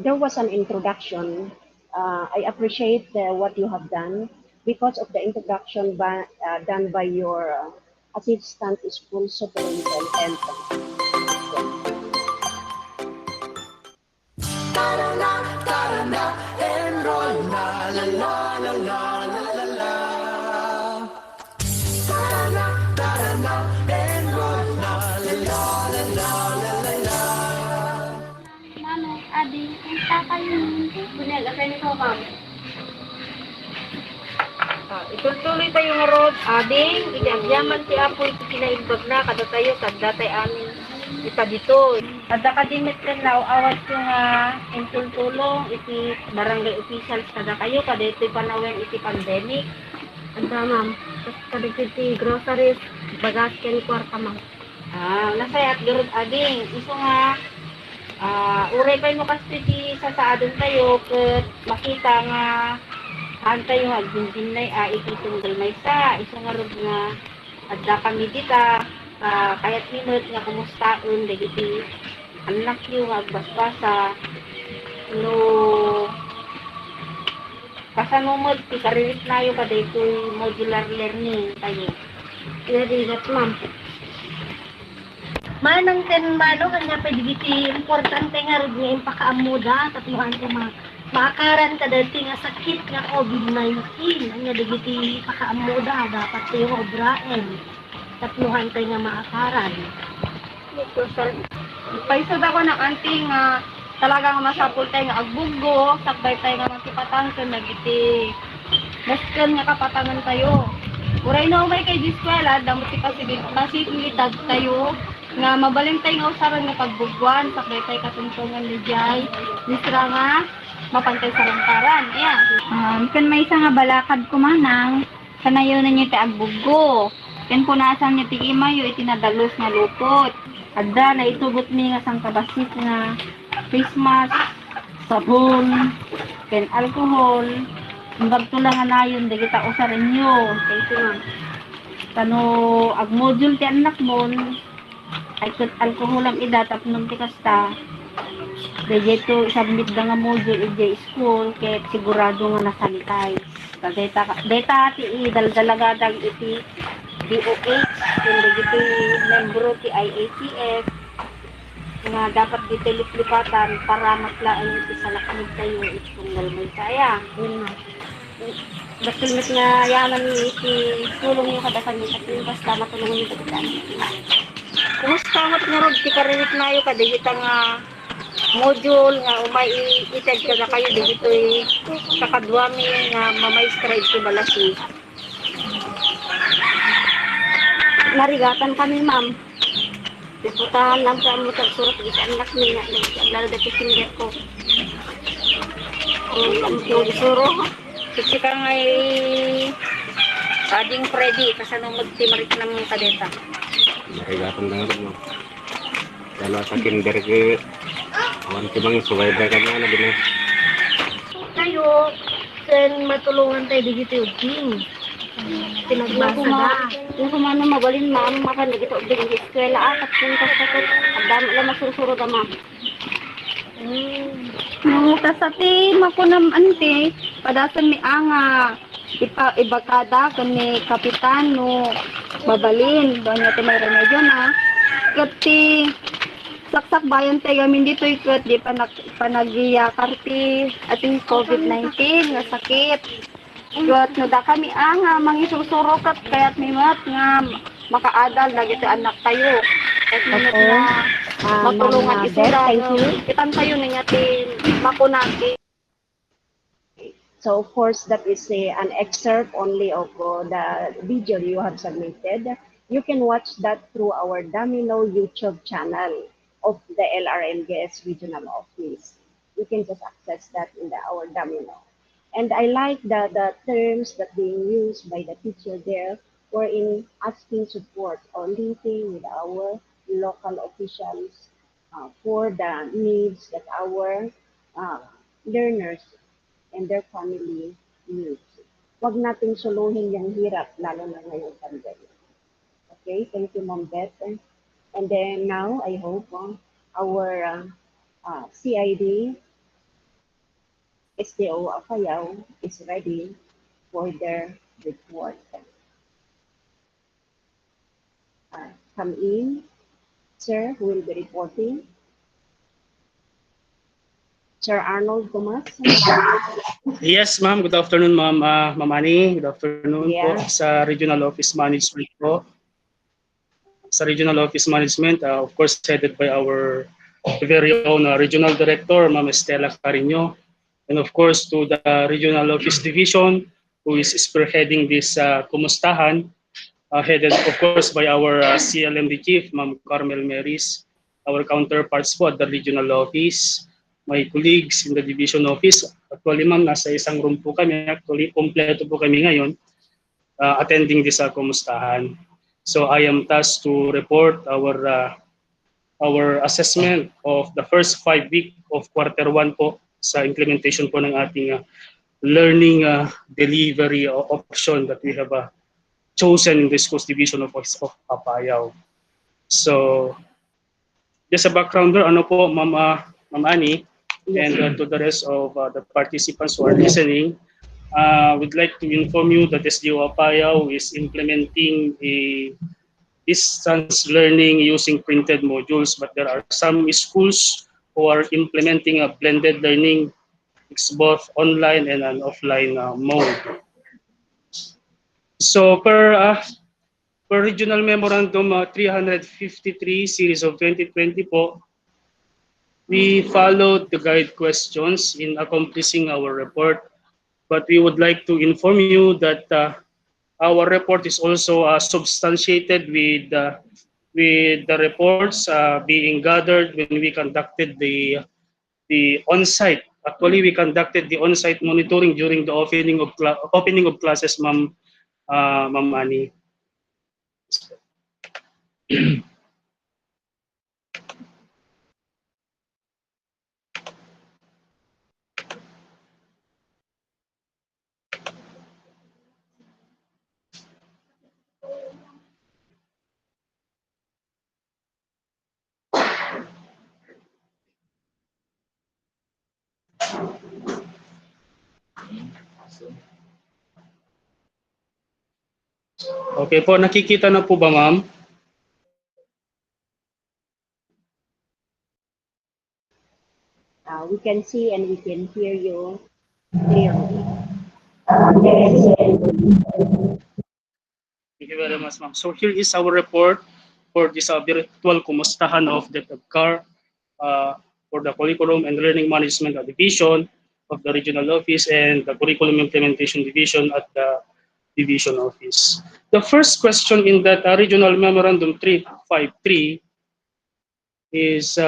There was an introduction. I appreciate what you have done because of the introduction done by your assistant school superintendent. Enroll na, la la la la la la la. Tara na, enroll na, la la la la la la la. Mano, adi, punta kayo. Bunel, okay nito, ma'am. Ituloy tayo nga road, ading, igagyaman ti Apoy, kinaimbag na, kada tayo, kada tayo amin, ita dito. Kada kadimit rin na, awat yung intultulong, iti barangay officials, kada kayo, kada ito panawin, iti pandemic. Anda, ma'am, kada iti groceries, bagas, kani kwarta, ma'am. Nasayat, garod, ading, iso nga, uray pa mo kasi ti sasaadon tayo, kat makita nga, tayo agbintin na ikitunggal may iso nga rod nga adda kami dita kayat minut nga kumustahan dagiti anak yu nga agbasbasa no kasanumod ti karirit nayo kada ito'y modular learning tayo irigat ma'am manang ten mano kanya padigiti importante nga rod nga impakaamuda tatluhan ko makaran ka dati nga sakit nga COVID-19 nga digiti pakaamuda dapat tayo obraen tatluhan tayo nga maakaran paisod ako ng anting nga talagang masapol tayo nga agbugo sakbay tayo nga makipatangkan nagiti maskan nga kapatangan tayo uray na umay kay diskwela damot ti pasibilidad tayo nga mabaleng tayo nga usaran nga pagbugwan sakbay tayo katuntungan ni Jai misra nga mapantay sa lantaran. Ayan. Kan may isa nga balakad ko manang, sanayo na niyo ti agbugo. Ken punasan niyo ti imayo itinadalos nga lupot. Adda na itugot mi nga sang kabasit nga Christmas, sabon, ken alcohol. Hanggang tulang nga nayon, di kita usarin nyo. Kaya nga, kano ag-module ti anak mo, ay kat alcohol ang ida, tapos ti kasta, di to submit da nga module ije school, kaya sigurado nga nasanitize. Data ti idaldalagadang iti DOH, kundi iti membro ti IATF, nga dapat ditelip-lipatan para matlaan iti salakmig tayo itong galmay kaya. Basilmit nga yaman ni iti tulong yung kadasan niya kasi basta matulungan yung kadasan. Kumusta nga rod ti karirit na yung kadigita nga module nga umay ited ka na kayo digito kakadwami nga mamay-scribe ti balasi. Narigatan kami ma'am. Diputahan lang sa mo tagsurat di sa anak niya lalo dati finger ko. Ang suro. Kasi ka ngay ading Freddy kasano magtimarit ng kadeta. Narigatan lang mo. Dala sa kinder ke awan timang survivor ka na din. Tayo sen matulungan tayo digito yung team. Pinagbasa na. Yung kumano mabalin ma'am, makan digito yung eskwela at puntas sa ito. Ang dami lang masusuro da ma'am. Nangutas sa ti, makunam ante, padasan mi anga, ibakada kani kapitan no, mabalin, doon natin may remedyo na. Kati, saksak bayan tayo gamin dito ikot, di panagiya karti, ating COVID-19, nga sakit. Ikot, no da kami anga, mangisusuro kat, kaya't may mat nga, makaadal, lagi anak tayo. At minat na, matulungan isura, itan tayo na natin, makunati. So of course that is an excerpt only of the video you have submitted. You can watch that through our Domino YouTube channel of the LRMGS Regional Office. You can just access that in our Domino. And I like the terms that being used by the teacher there were in asking support or linking with our local officials for the needs that our learners and their family needs. Huwag nating suluhin yung hirap, lalo na ngayong pandemic. Okay, thank you, Ma'am Beth. And then now, I hope our CID, SDO Apayao is ready for their report. Come in, sir, who will be reporting. Sir Arnold Tomas. Yes, ma'am. Good afternoon, ma'am. Ma'am Ani, good afternoon po sa Regional Office Management po. Sa Regional Office Management, of course, headed by our very own Regional Director, Ma'am Estela Carino. And of course, to the Regional Office Division, who is spearheading this Kumustahan, headed, of course, by our CLMD Chief, Ma'am Carmel Meris, our counterparts po at the Regional Office, my colleagues in the Division Office. Actually, ma'am, nasa isang room po kami. Actually, kompleto po kami ngayon attending this Kumustahan. So I am tasked to report our assessment of the first 5 weeks of Q1 po sa implementation po ng ating learning delivery option that we have chosen in the Schools Division of Apayao. So, just a backgrounder, ano po, Ma'am Ani, and to the rest of the participants who are listening, we'd like to inform you that SDO Apayao is implementing a distance learning using printed modules, but there are some schools who are implementing a blended learning. It's both online and an offline mode. So per Regional Memorandum 353 Series of 2020 po, we followed the guide questions in accomplishing our report, but we would like to inform you that our report is also substantiated with the reports being gathered when we conducted the on-site Actually, we conducted the on-site monitoring during the opening of classes, Ma'am Annie. Okay po, nakikita na po ba, ma'am? We can see and we can hear you clearly. Thank you very much, ma'am. So here is our report for this virtual kumustahan of the CAR for the Curriculum and Learning Management Division of the Regional Office and the Curriculum Implementation Division at the Division Office. The first question in that Regional Memorandum 353 is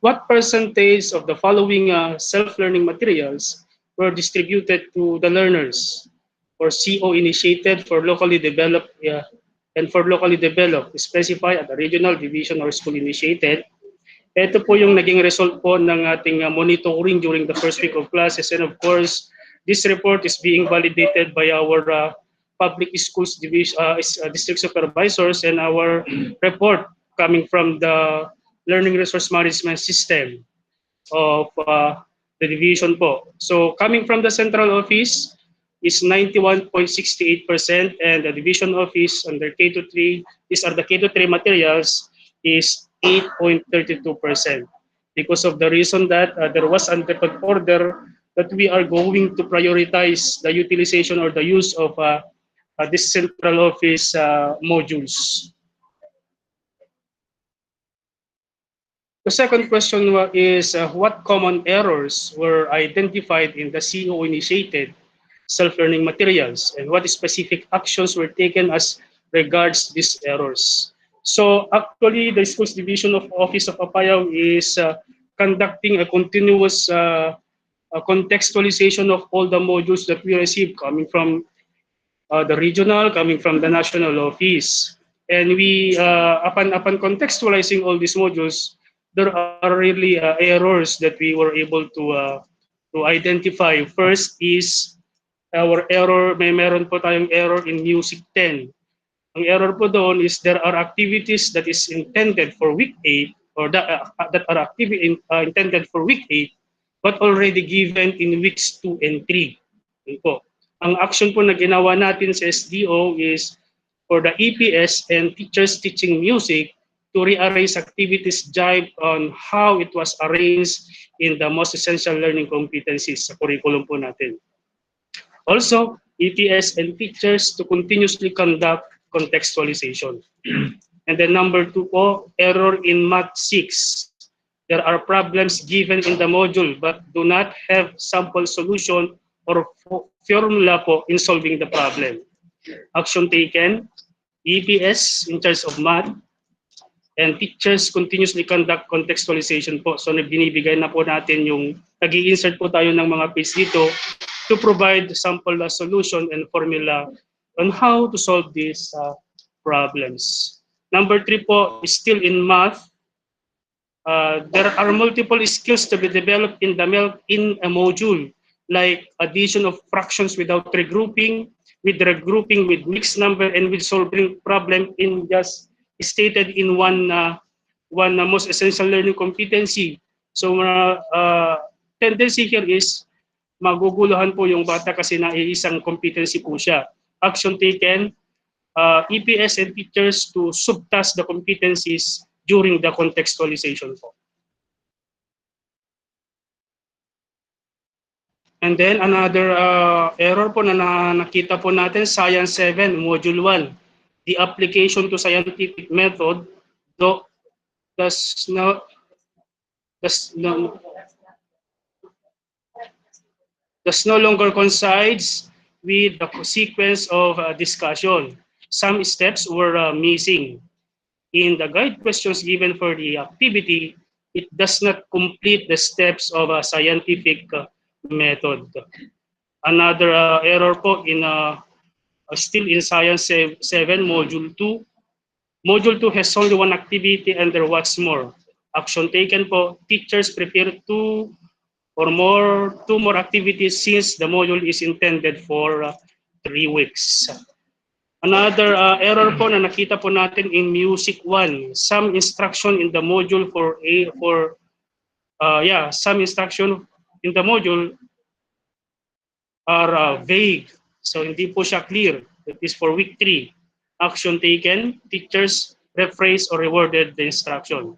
what percentage of the following self-learning materials were distributed to the learners or CO initiated for locally developed and for locally developed, specify at the regional division or school initiated. Ito po yung naging result po ng ating monitoring during the first week of classes, and of course, this report is being validated by our public schools division, district supervisors, and our report coming from the learning resource management system of the division po. So coming from the central office is 91.68%, and the division office under K to 3, these are the K to 3 materials, is 8.32%. Because of the reason that there was an order that we are going to prioritize the utilization or the use of this central office modules. The second question is what common errors were identified in the CO-initiated self-learning materials, and what specific actions were taken as regards these errors? So actually, the Schools Division of Office of Apayao is conducting a continuous contextualization of all the modules that we receive coming from the regional, coming from the national office. And we, upon contextualizing all these modules, there are really errors that we were able to identify. First is our error, meron po tayong error in Music 10. Ang error po doon is there are activities that is intended for week 8 or that are intended for week 8 but already given in weeks 2 and 3. Yun po. Ang action po na ginawa natin sa SDO is for the EPS and teachers teaching music to rearrange activities jive on how it was arranged in the most essential learning competencies sa curriculum po natin. Also, EPS and teachers to continuously conduct contextualization. And then number 2 po, error in Math 6. There are problems given in the module but do not have sample solution or formula po in solving the problem. Action taken, EPS in charge of math, and teachers continuously conduct contextualization po. So binibigay na po natin yung, nag-i-insert po tayo ng mga page dito to provide sample solution and formula on how to solve these problems. Number 3 po is still in math. There are multiple skills to be developed in a module, like addition of fractions without regrouping, with regrouping with mixed number, and with solving problem in just stated in one most essential learning competency. So tendency here is maguguluhan po yung bata kasi na isang competency po siya. Action taken, EPS and teachers to subtask the competencies during the contextualization po. And then another error po na nakita po natin, Science 7, Module 1. The application to scientific method does no longer coincides with the sequence of discussion. Some steps were missing. In the guide questions given for the activity, it does not complete the steps of a scientific method. Another error po in still in Science 7, Module 2. Module 2 has only one activity and there was more. Action taken po, teachers prepare two more activities since the module is intended for 3 weeks. Another error po na nakita po natin in Music 1, some instruction in the module some instruction in the module are vague. So hindi po siya clear. That is for week 3. Action taken, teachers rephrase or reworded the instruction.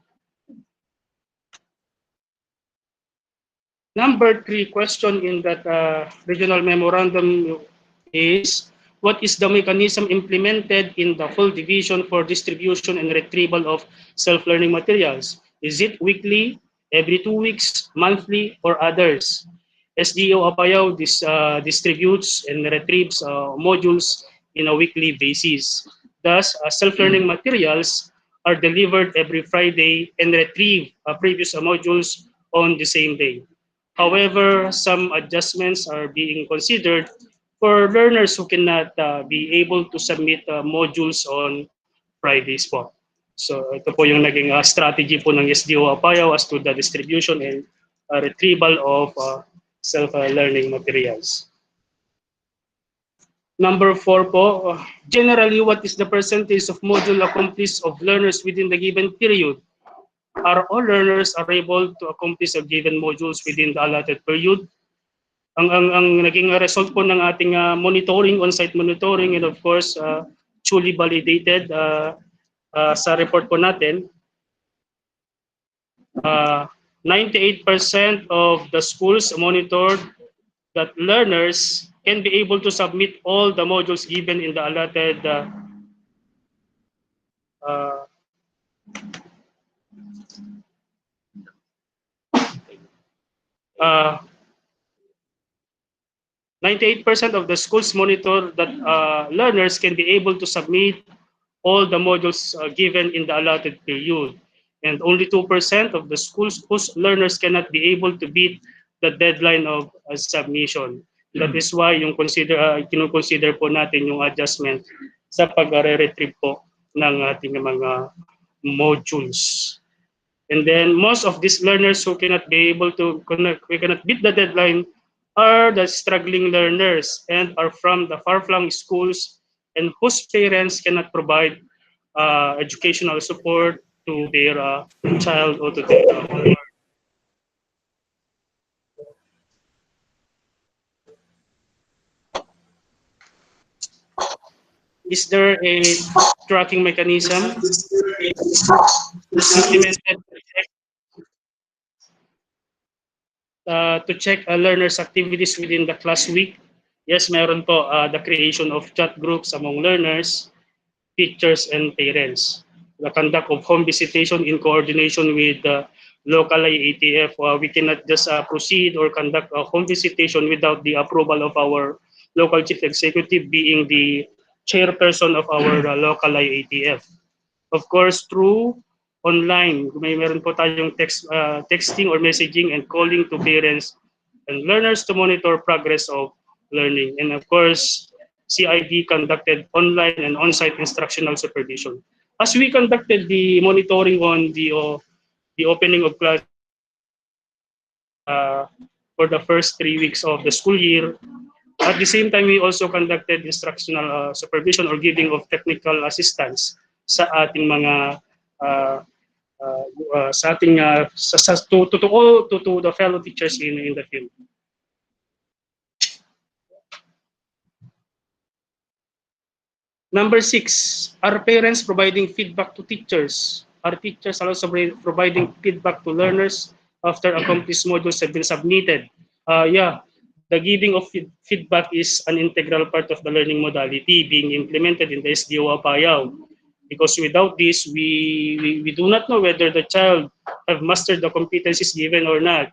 Number 3 question in that regional memorandum is, what is the mechanism implemented in the full division for distribution and retrieval of self-learning materials? Is it weekly, every 2 weeks, monthly, or others? SDO Apayao distributes and retrieves modules in a weekly basis. Thus, self-learning materials are delivered every Friday and retrieve previous modules on the same day. However, some adjustments are being considered for learners who cannot be able to submit modules on Fridays po. So ito po yung naging strategy po ng SDO Apayao as to the distribution and retrieval of self-learning materials. Number 4 po, generally what is the percentage of module accomplished of learners within the given period? Are all learners are able to accomplish a given modules within the allotted period? Ang naging result po ng ating monitoring, on-site monitoring, and of course, truly validated sa report po natin, 98% of the schools monitored that learners can be able to submit all the modules given in the allotted 98% of the schools monitor that learners can be able to submit all the modules given in the allotted period. And only 2% of the schools whose learners cannot be able to beat the deadline of submission. That is why yung kino-consider po natin yung adjustment sa pag-retrieve po ng ating mga modules. And then most of these learners who cannot be able to cannot beat the deadline are the struggling learners and are from the far-flung schools and whose parents cannot provide educational support to their child or to their Is there a tracking mechanism implemented to check learners' activities within the class week? Yes, meron po the creation of chat groups among learners, teachers, and parents. The conduct of home visitation in coordination with the local IATF. We cannot just proceed or conduct a home visitation without the approval of our local chief executive being the chairperson of our local IATF. Of course, through online, meron po tayong texting or messaging and calling to parents and learners to monitor progress of learning. And of course, CID conducted online and on-site instructional supervision. As we conducted the monitoring on the opening of class for the first 3 weeks of the school year, at the same time, we also conducted instructional supervision or giving of technical assistance sa ating mga to the fellow teachers in the field. Number 6, are parents providing feedback to teachers? Are teachers also providing feedback to learners after accomplished modules have been submitted? The giving of feedback is an integral part of the learning modality being implemented in the SDO Apayao. Because without this, we do not know whether the child have mastered the competencies given or not.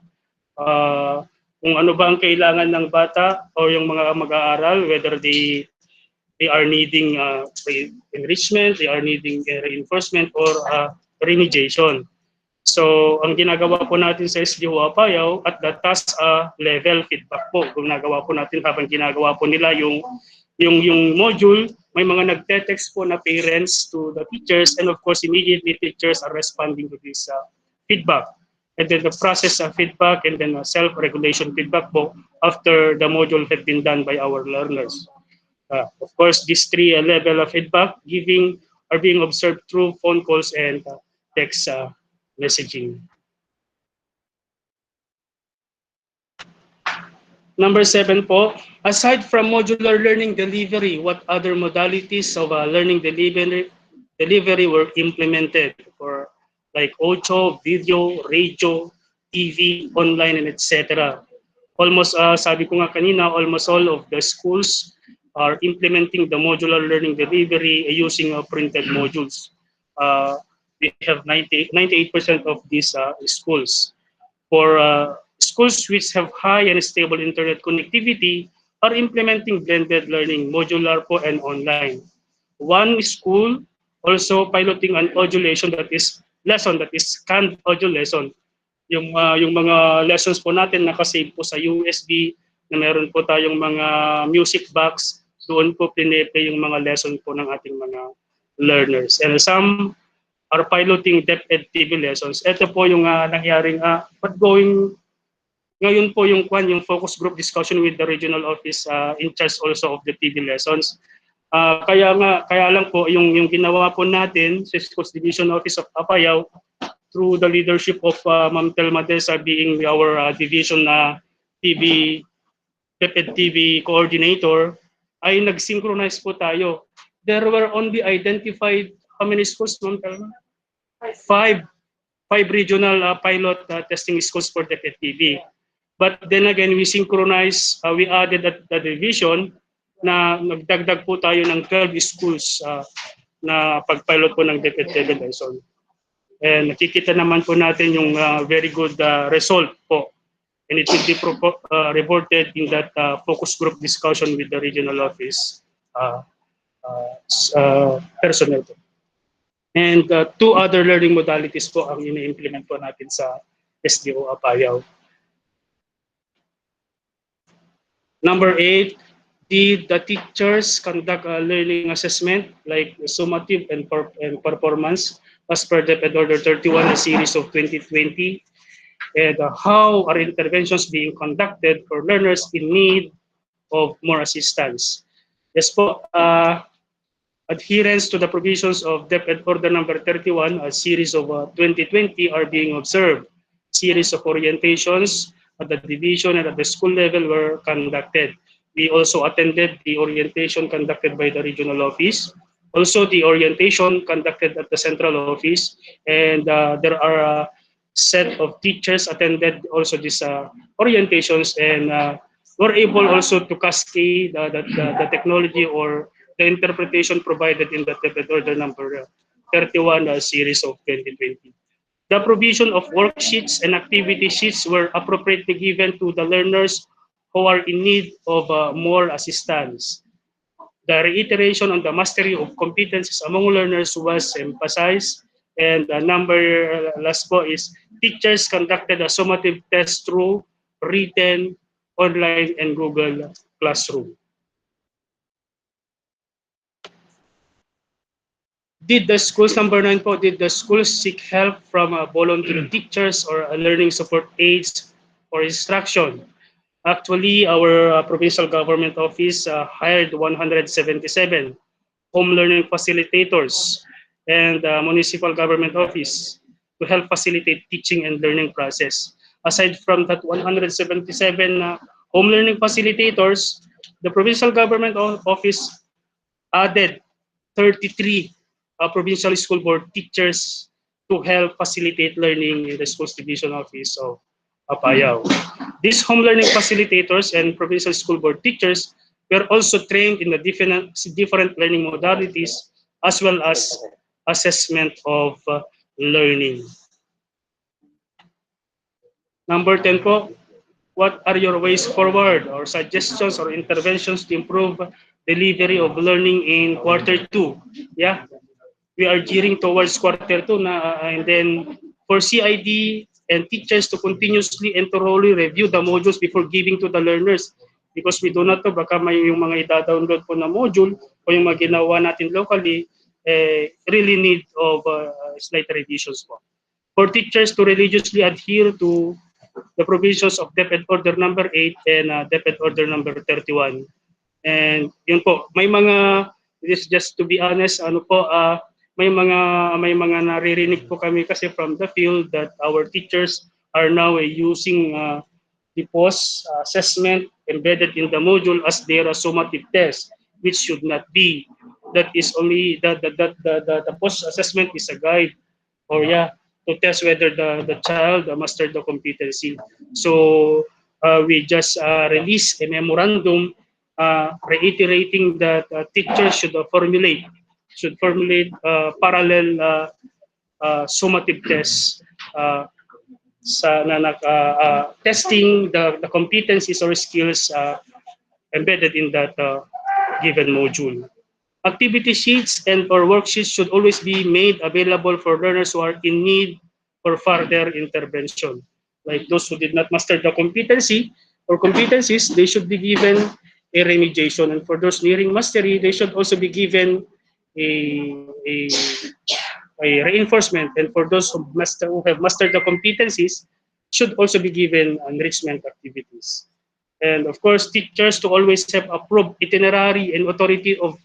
Kung ano ba ang kailangan ng bata o yung mga mag-aaral, whether they are needing enrichment, they are needing reinforcement or remediation. So, ang ginagawa po natin sa SDO Apayao at the task level feedback po. Ginagawa po natin habang ginagawa po nila yung module, may mga nagte-text po na parents to the teachers, and of course immediately teachers are responding to this feedback. And then the process of feedback and then self-regulation feedback po after the module had been done by our learners. Of course, these three level of feedback giving are being observed through phone calls and text messaging. Number 7 po, aside from modular learning delivery, what other modalities of learning delivery were implemented for like audio, video, radio, TV, online, and etc. Almost, sabi ko nga kanina, almost all of the schools are implementing the modular learning delivery using printed modules. We have 98% of these schools. For schools which have high and stable internet connectivity are implementing blended learning, modular po and online. One school also piloting an audio lesson that is scanned audio lesson. Yung mga lessons po natin nakasave po sa USB na meron po tayong mga music box, doon po piniplay yung mga lesson po ng ating mga learners. And some are piloting DepEd TV lessons. Ito po yung nangyaring ongoing ngayon po yung focus group discussion with the regional office in charge also of the TV lessons. Kaya lang po yung ginawa po natin sa Schools Division Office of Apayao through the leadership of Ma'am Telma Desa being our division TV DepEd TV coordinator ay nag-synchronize po tayo. There were only identified how many schools, Ma'am Telma? Five regional pilot testing schools for DepEd TV. But then again, we synchronize, we added at the division na nagdagdag po tayo ng 12 schools na pag-pilot po ng DepEd TV lesson. And nakikita naman po natin yung very good result po. And it will be reported in that focus group discussion with the regional office personnel po. And two other learning modalities po ang ina-implement po natin sa SDO Apayao. Number 8, did the teachers conduct a learning assessment like summative and performance as per DepEd Order 31, a series of 2020? And how are interventions being conducted for learners in need of more assistance? Yes po, adherence to the provisions of DepEd Order number 31, a series of 2020 are being observed. Series of orientations at the division and at the school level were conducted. We also attended the orientation conducted by the regional office, also the orientation conducted at the central office, and there are a set of teachers attended also these orientations and were able also to cascade the technology or the interpretation provided in the DepEd Order number 31 series of 2020. The provision of worksheets and activity sheets were appropriately given to the learners who are in need of more assistance. The reiteration on the mastery of competencies among learners was emphasized. And number last po is teachers conducted a summative test through written, online, and Google Classroom. Did the schools, number 9 po, did the schools seek help from volunteer teachers or learning support aides or instruction? Actually, our provincial government office hired 177 home learning facilitators and municipal government office to help facilitate teaching and learning process. Aside from that 177 home learning facilitators, the provincial government office added 33 provincial school board teachers to help facilitate learning in the schools division office of Apayao. These home learning facilitators and provincial school board teachers were also trained in the different learning modalities as well as assessment of learning. Number 10 po, what are your ways forward or suggestions or interventions to improve delivery of learning in quarter 2? Yeah, we are gearing towards quarter 2 na, and then for CID and teachers to continuously and thoroughly review the modules before giving to the learners. Because we do not know, baka may yung mga ida-download po na module o yung mga ginawa natin locally, really need of slight revisions po. For teachers to religiously adhere to the provisions of DepEd Order number 8 and DepEd Order number 31. And yun po, may mga, this just to be honest, ano po, may mga naririnig po kami kasi from the field that our teachers are now using the post assessment embedded in the module as their summative test, which should not be. That is only the post assessment is a guide, or to test whether the child mastered the competency. So we just released a memorandum reiterating that teachers should formulate parallel summative tests sa testing the competencies or skills embedded in that given module. Activity sheets and or worksheets should always be made available for learners who are in need for further intervention. Like those who did not master the competency or competencies, they should be given a remediation. And for those nearing mastery, they should also be given a, a reinforcement. And for those who have mastered the competencies, should also be given enrichment activities. And of course, teachers to always have approved itinerary and authority of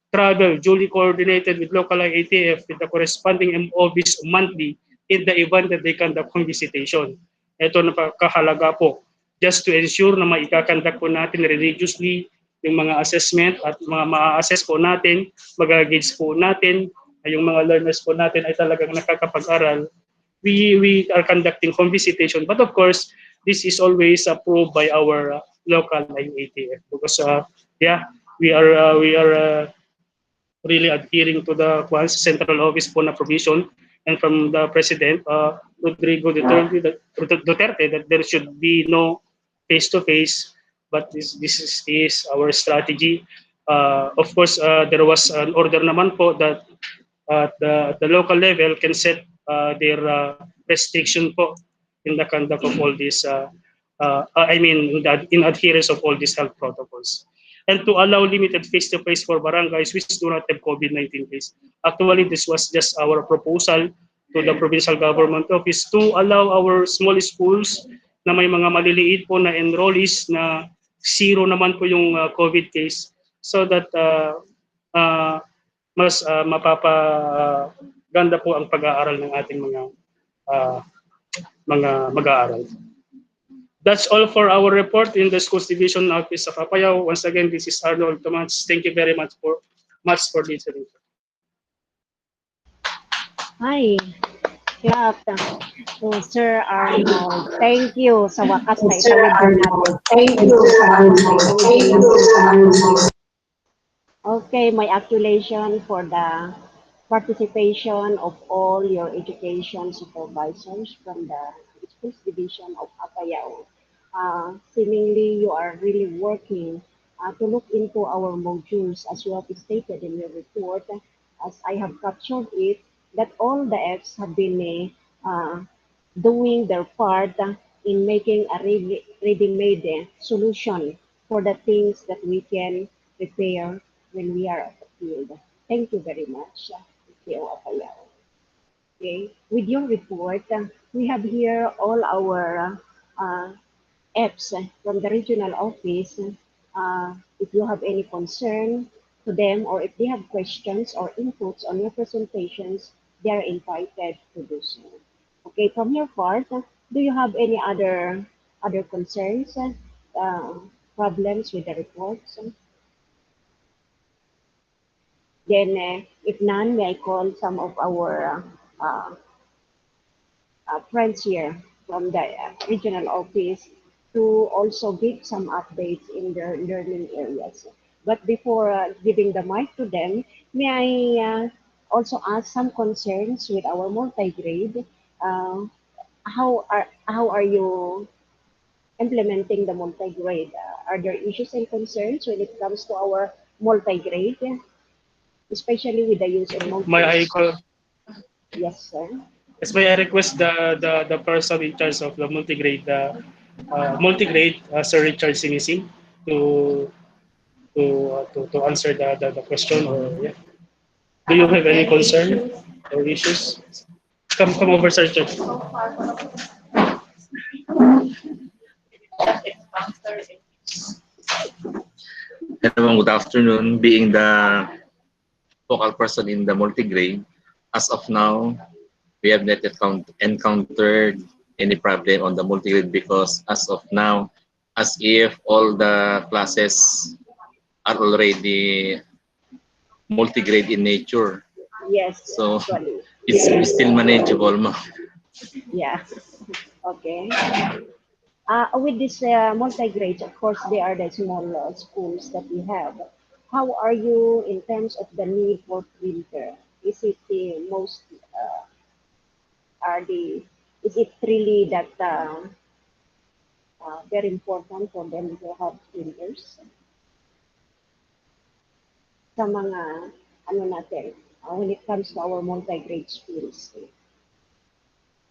travel duly coordinated with local IATF with the corresponding MOVs monthly in the event that they conduct home visitation. Ito napakahalaga po, just to ensure na maikakandak po natin religiously yung mga assessment at mga ma-assess po natin, mag-gauge po natin, yung mga learners po natin ay talagang nakakapag-aral. We are conducting home visitation, but of course, this is always approved by our local IATF because we are really adhering to the central office po na provision and from the President, Rodrigo Duterte, that there should be no face-to-face, but this is our strategy. Of course, there was an order naman po that the local level can set their restriction po in the conduct of all these, in adherence of all these health protocols. And to allow limited face-to-face for barangays which do not have COVID-19 case. Actually, this was just our proposal to the provincial government office to allow our small schools na may mga maliliit po na enrollees na zero naman po yung COVID case so that mas mapapaganda po ang pag-aaral ng ating mga mag-aaral. That's all for our report in the Schools Division Office of Apayao. Once again, this is Arnold Tomas. Thank you very much for listening. Hi. Clap. So, Sir Arnold, thank you sa wakas na itawid natin. Thank you. Okay, my accusation for the participation of all your education supervisors from the Schools Division of Apayao. Seemingly, you are really working to look into our modules as you have stated in your report, as I have captured it, that all the Fs have been doing their part in making a ready-made solution for the things that we can prepare when we are at the field. Thank you very much, SDO Apayao. Okay, with your report, we have here all our Fs from the regional office. If you have any concern to them or if they have questions or inputs on your presentations, they are invited to do so. Okay, from your part, do you have any other concerns, problems with the reports? Then, if none, may I call some of our friends here from the regional office to also give some updates in their learning areas. But before giving the mic to them, may I also ask some concerns with our multi-grade? How are you implementing the multi-grade? Are there issues and concerns when it comes to our multi-grade, especially with the use of multi-grade? May I call? Yes, sir. Yes, may I request the person in charge of the multigrade, Sir Richard Sinising, to to answer the question, or yeah. Do you have any concern or issues? Come over, Sir Richard. Hello, good afternoon. Being the focal person in the multi-grade, as of now, we have not encountered any problem on the multi-grade because as of now, as if all the classes are already multi-grade in nature. Yes, So actually. it's still manageable. Yeah. Okay. With this multi-grades, of course, they are the small schools that we have. How are you in terms of the need for printer? Is it the most, are the, is it really that very important for them to have printers? Sa mga, ano natin, when it comes to our multi-grade schools.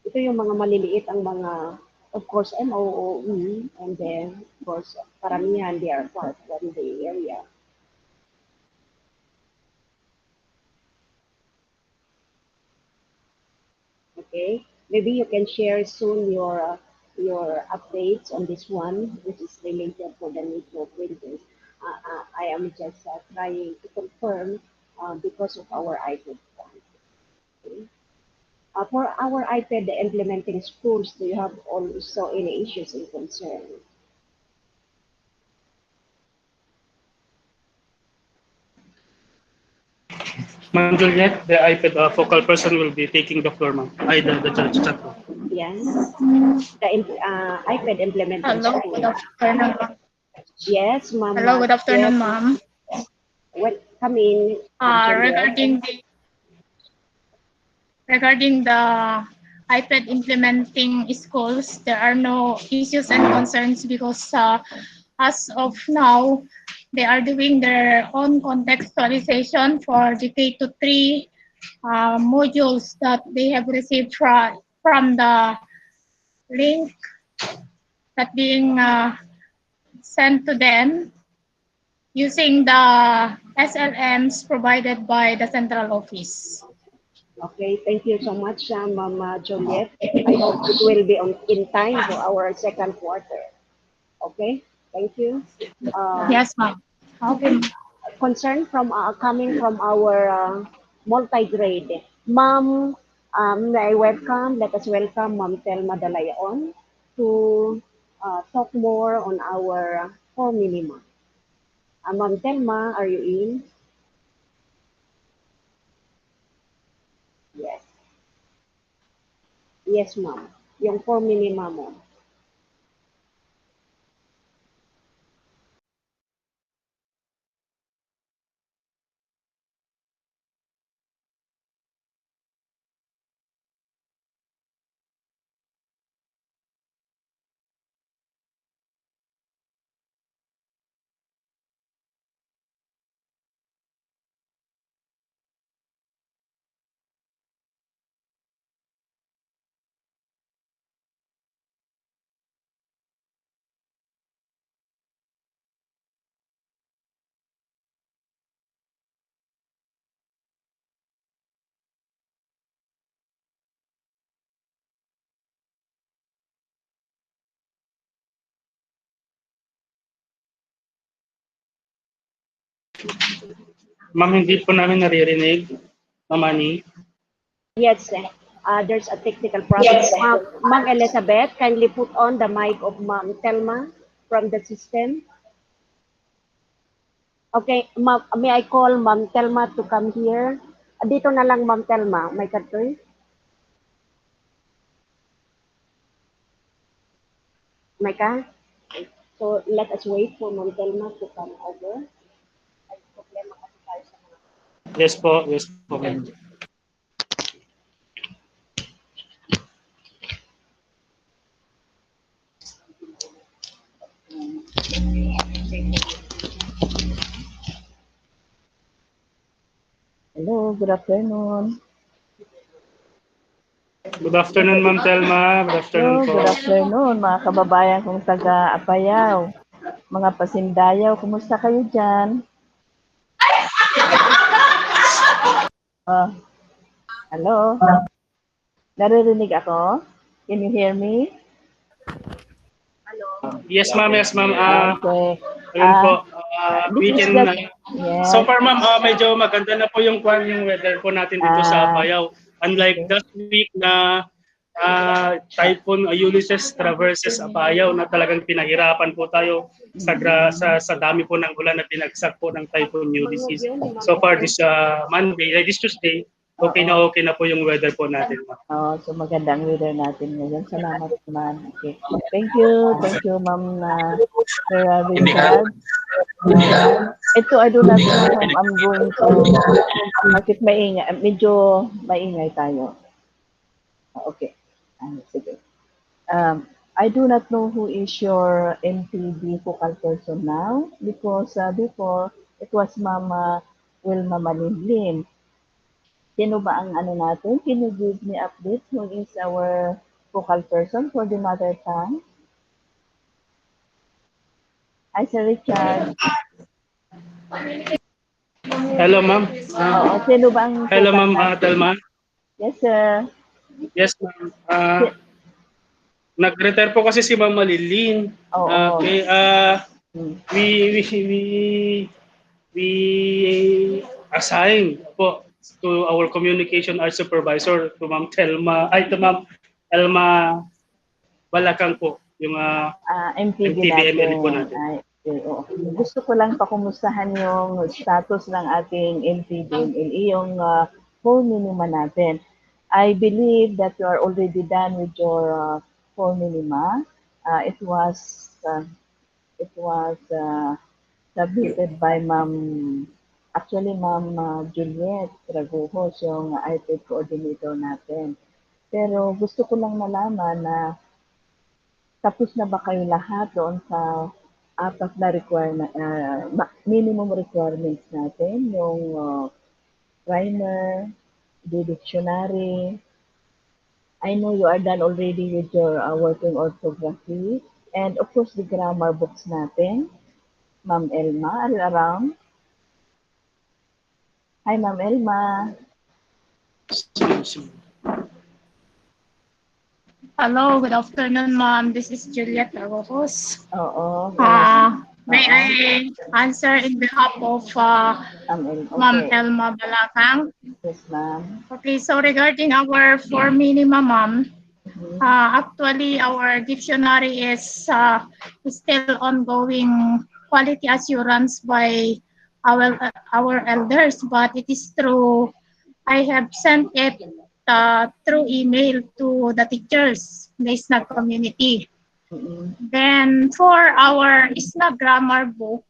Ito yung mga maliliit ang mga, of course, MOOE, and then, of course, karamihan, they are far from the area. Okay, maybe you can share soon your updates on this one, which is related to the need for printers. I am just trying to confirm because of our iPad. Okay. For our iPad implementing schools, do you have also any issues and concern? Ma'am Juliet, the iPad focal person will be taking the floor, ma'am. The judge chat. Yes, the iPad implementing Hello, school. good afternoon. Yes, ma'am. Hello, good afternoon, Yes. ma'am. What come in? Regarding the iPad implementing schools, there are no issues and concerns because as of now, they are doing their own contextualization for the K-3 modules that they have received from the link that being sent to them using the SLMs provided by the central office. Okay, thank you so much, Mama Juliet. I hope it will be in time for our second quarter. Okay, thank you. Yes, ma'am. Okay. Concern from coming from our multi-grade. Ma'am, may I welcome, let us welcome Ma'am Telma Dalayaon to talk more on our core minima. Ma'am Telma, are you in? Yes. Yes, ma'am. Yung core minima mo. Ma'am, hindi po namin naririnig. Ma'am Ani. Yes, there's a technical problem. Ma'am Elizabeth, kindly put on the mic of Ma'am Telma from the system. Okay, ma'am, may I call Ma'am Telma to come here? Dito na lang Ma'am Telma, may katoy. May ka? So let us wait for Ma'am Telma to come over. Ay, problema kasi tayo sa mga... Yes po, ma'am. Hello, good afternoon. Good afternoon, Ma'am Telma. Good afternoon po. Good afternoon, mga kababayan kong taga Apayao. Mga pasindayaw, kumusta kayo dyan? Hello? Naririnig ako? Can you hear me? Yes, ma'am. Yes, ma'am. Okay. Ayun po. This We is can... yes. So far, ma'am, medyo maganda na po yung weather po natin dito sa Apayao. Unlike last week na Typhoon Ulysses traverses Apayao na talagang pinahirapan po tayo sa dami po ng ulan na binagsak po ng Typhoon Ulysses. So far this Monday, this Tuesday, okay na po yung weather po natin. So magandang weather natin ngayon. Salamat naman. Okay. Thank you, Ma'am Richard. Ito, I do not know whom I'm going to, bakit maingay, medyo maingay tayo. Okay. Sige. I do not know who is your MPD focal person now because before it was Mama Wilma Malinlin. Sino ba ang ano natin? Can you give me update who is our focal person for the mother tongue? Hi, Sir Richard. Hello, ma'am. Sino ba ang hello, ma'am Telma. Yes, sir. Yes, ma'am. Nag-retire po kasi si Ma'am Malilin. Okay. We assign po to our communication art supervisor to Ma'am Telma, to Ma'am Elma Balakang po, yung MTBML po natin. Gusto ko lang pakumustahan yung status ng ating MTBML, yung full minima natin. I believe that you are already done with your full minima. It was submitted by Ma'am Juliet Tragujos, yung IPED coordinator natin. Pero gusto ko lang malaman na tapos na ba kayo lahat doon sa apat na minimum requirements natin, yung primer, the dictionary. I know you are done already with your working orthography, and of course the grammar books natin. Ma'am Elma, are you around? Hi, Ma'am Elma. Hello, good afternoon, ma'am. This is Juliet Arojos. May I answer in behalf of Ma'am Elma Balakang? Yes, ma'am. Okay, so regarding our four minima, ma'am, actually our dictionary is still ongoing quality assurance by our elders, but it is true. I have sent it through email to the teachers, the SNAG community. Then for our SNAG grammar book,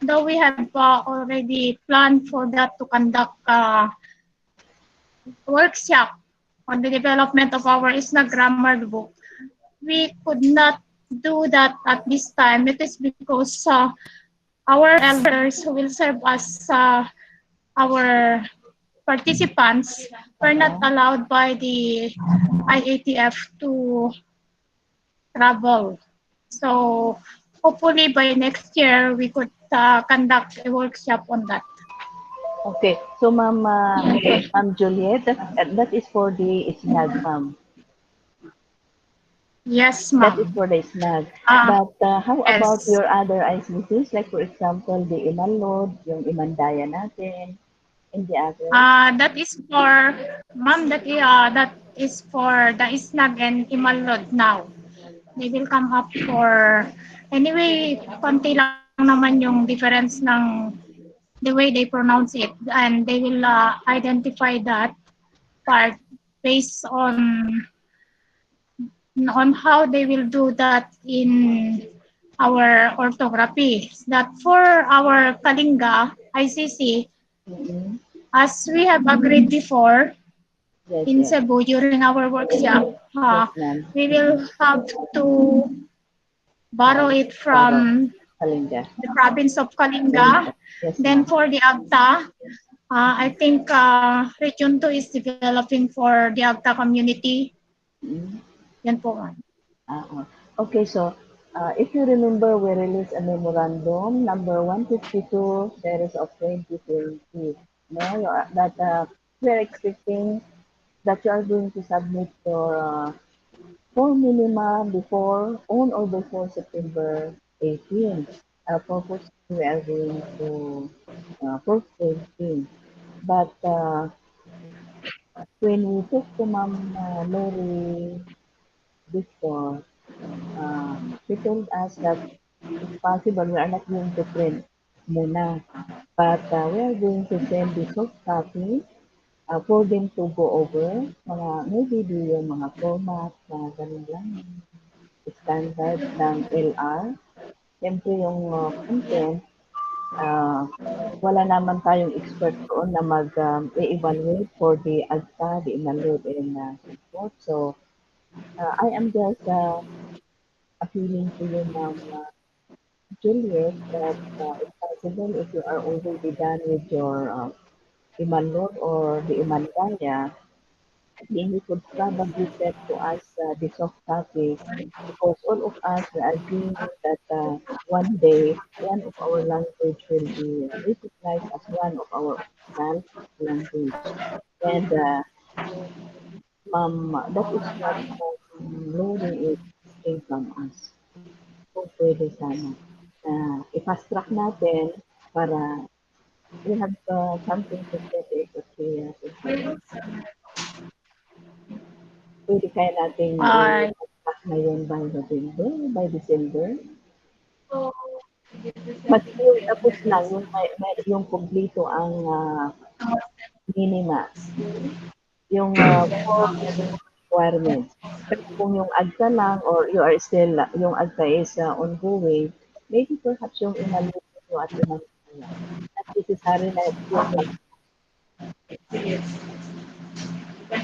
though we have already planned for that to conduct a workshop on the development of our SNAG grammar book, we could not do that at this time. It is because our elders who will serve as our participants were not allowed by the IATF to travel. So hopefully by next year, we could conduct a workshop on that. Okay, so Ma'am Juliet, that is for the SNAG, ma'am. Yes, ma'am. That is for the SNAG. But how about your other ICCs? Like for example, the Imanlod, yung Imandaya natin, and the other? That is for, ma'am, that is for the SNAG and Imanlod now. They will come up for, anyway, konti lang naman yung difference ng the way they pronounce it, and they will identify that part based on how they will do that in our orthography. That for our Kalinga ICC, as we have agreed before in Cebu during our workshop, we will have to borrow it from Kalinga. the province of Kalinga. Then for the AGTA, I think Region 2 is developing for the AGTA community. Yan po. Okay, so if you remember, we released a memorandum number 152 series of 2020. No, that we're expecting that you are going to submit your for minimum before on or before September 18. Purpose we are going to for 20. But when we talked to Ma'am Lori before, she told us that if possible, we are not going to print muna. But we are going to send the soft copy for them to go over. Maybe yung mga format na ganun lang, standard ng LR. Siyempre yung content, wala naman tayong expert doon na mag-evaluate for the AGTA, the inalod and support. So, I am just appealing to you, Ma'am Juliet, that if possible, if you are already done with your Imanlod or the Imandaya, then you could probably send to us the soft copy because all of us we are dreaming that one day one of our language will be recognized as one of our official language. And Ma'am, that is what Lori is asking from us. Kung pwede sana. I-fast track natin para we have something to set it okay. Pwede kaya natin i-fast track ngayon by November, by December. But yung tapos lang, yung kumpleto ang minima. Yung core requirements. Pero kung yung AGTA lang or you are still, yung AGTA is ongoing, maybe perhaps yung imalito nyo at imalito. Not necessary na yung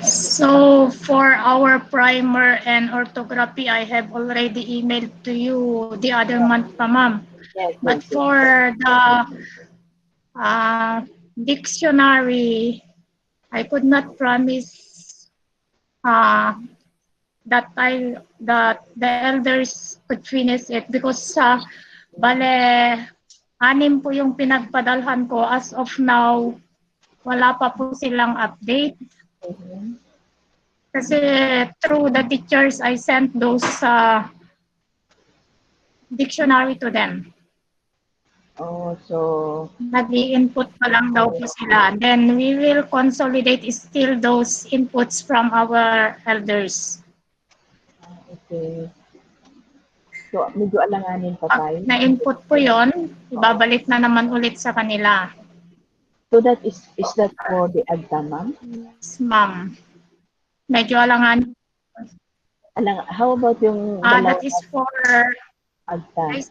So for our primer and orthography, I have already emailed to you the other month pa, ma'am. Yes, But for the dictionary, I could not promise that the elders could finish it because bale 6 po yung pinagpadalhan ko. As of now, wala pa po silang update. Kasi through the teachers, I sent those dictionary to them. Oh, so Nag-i-input pa lang daw po sila. Then we will consolidate still those inputs from our elders. okay. So medyo alanganin pa tayo. Na-input po yon, ibabalik na naman ulit sa kanila. So that is that for the AGTA, ma'am? Yes, ma'am. Medyo alanganin. How about yung that is for AGTA?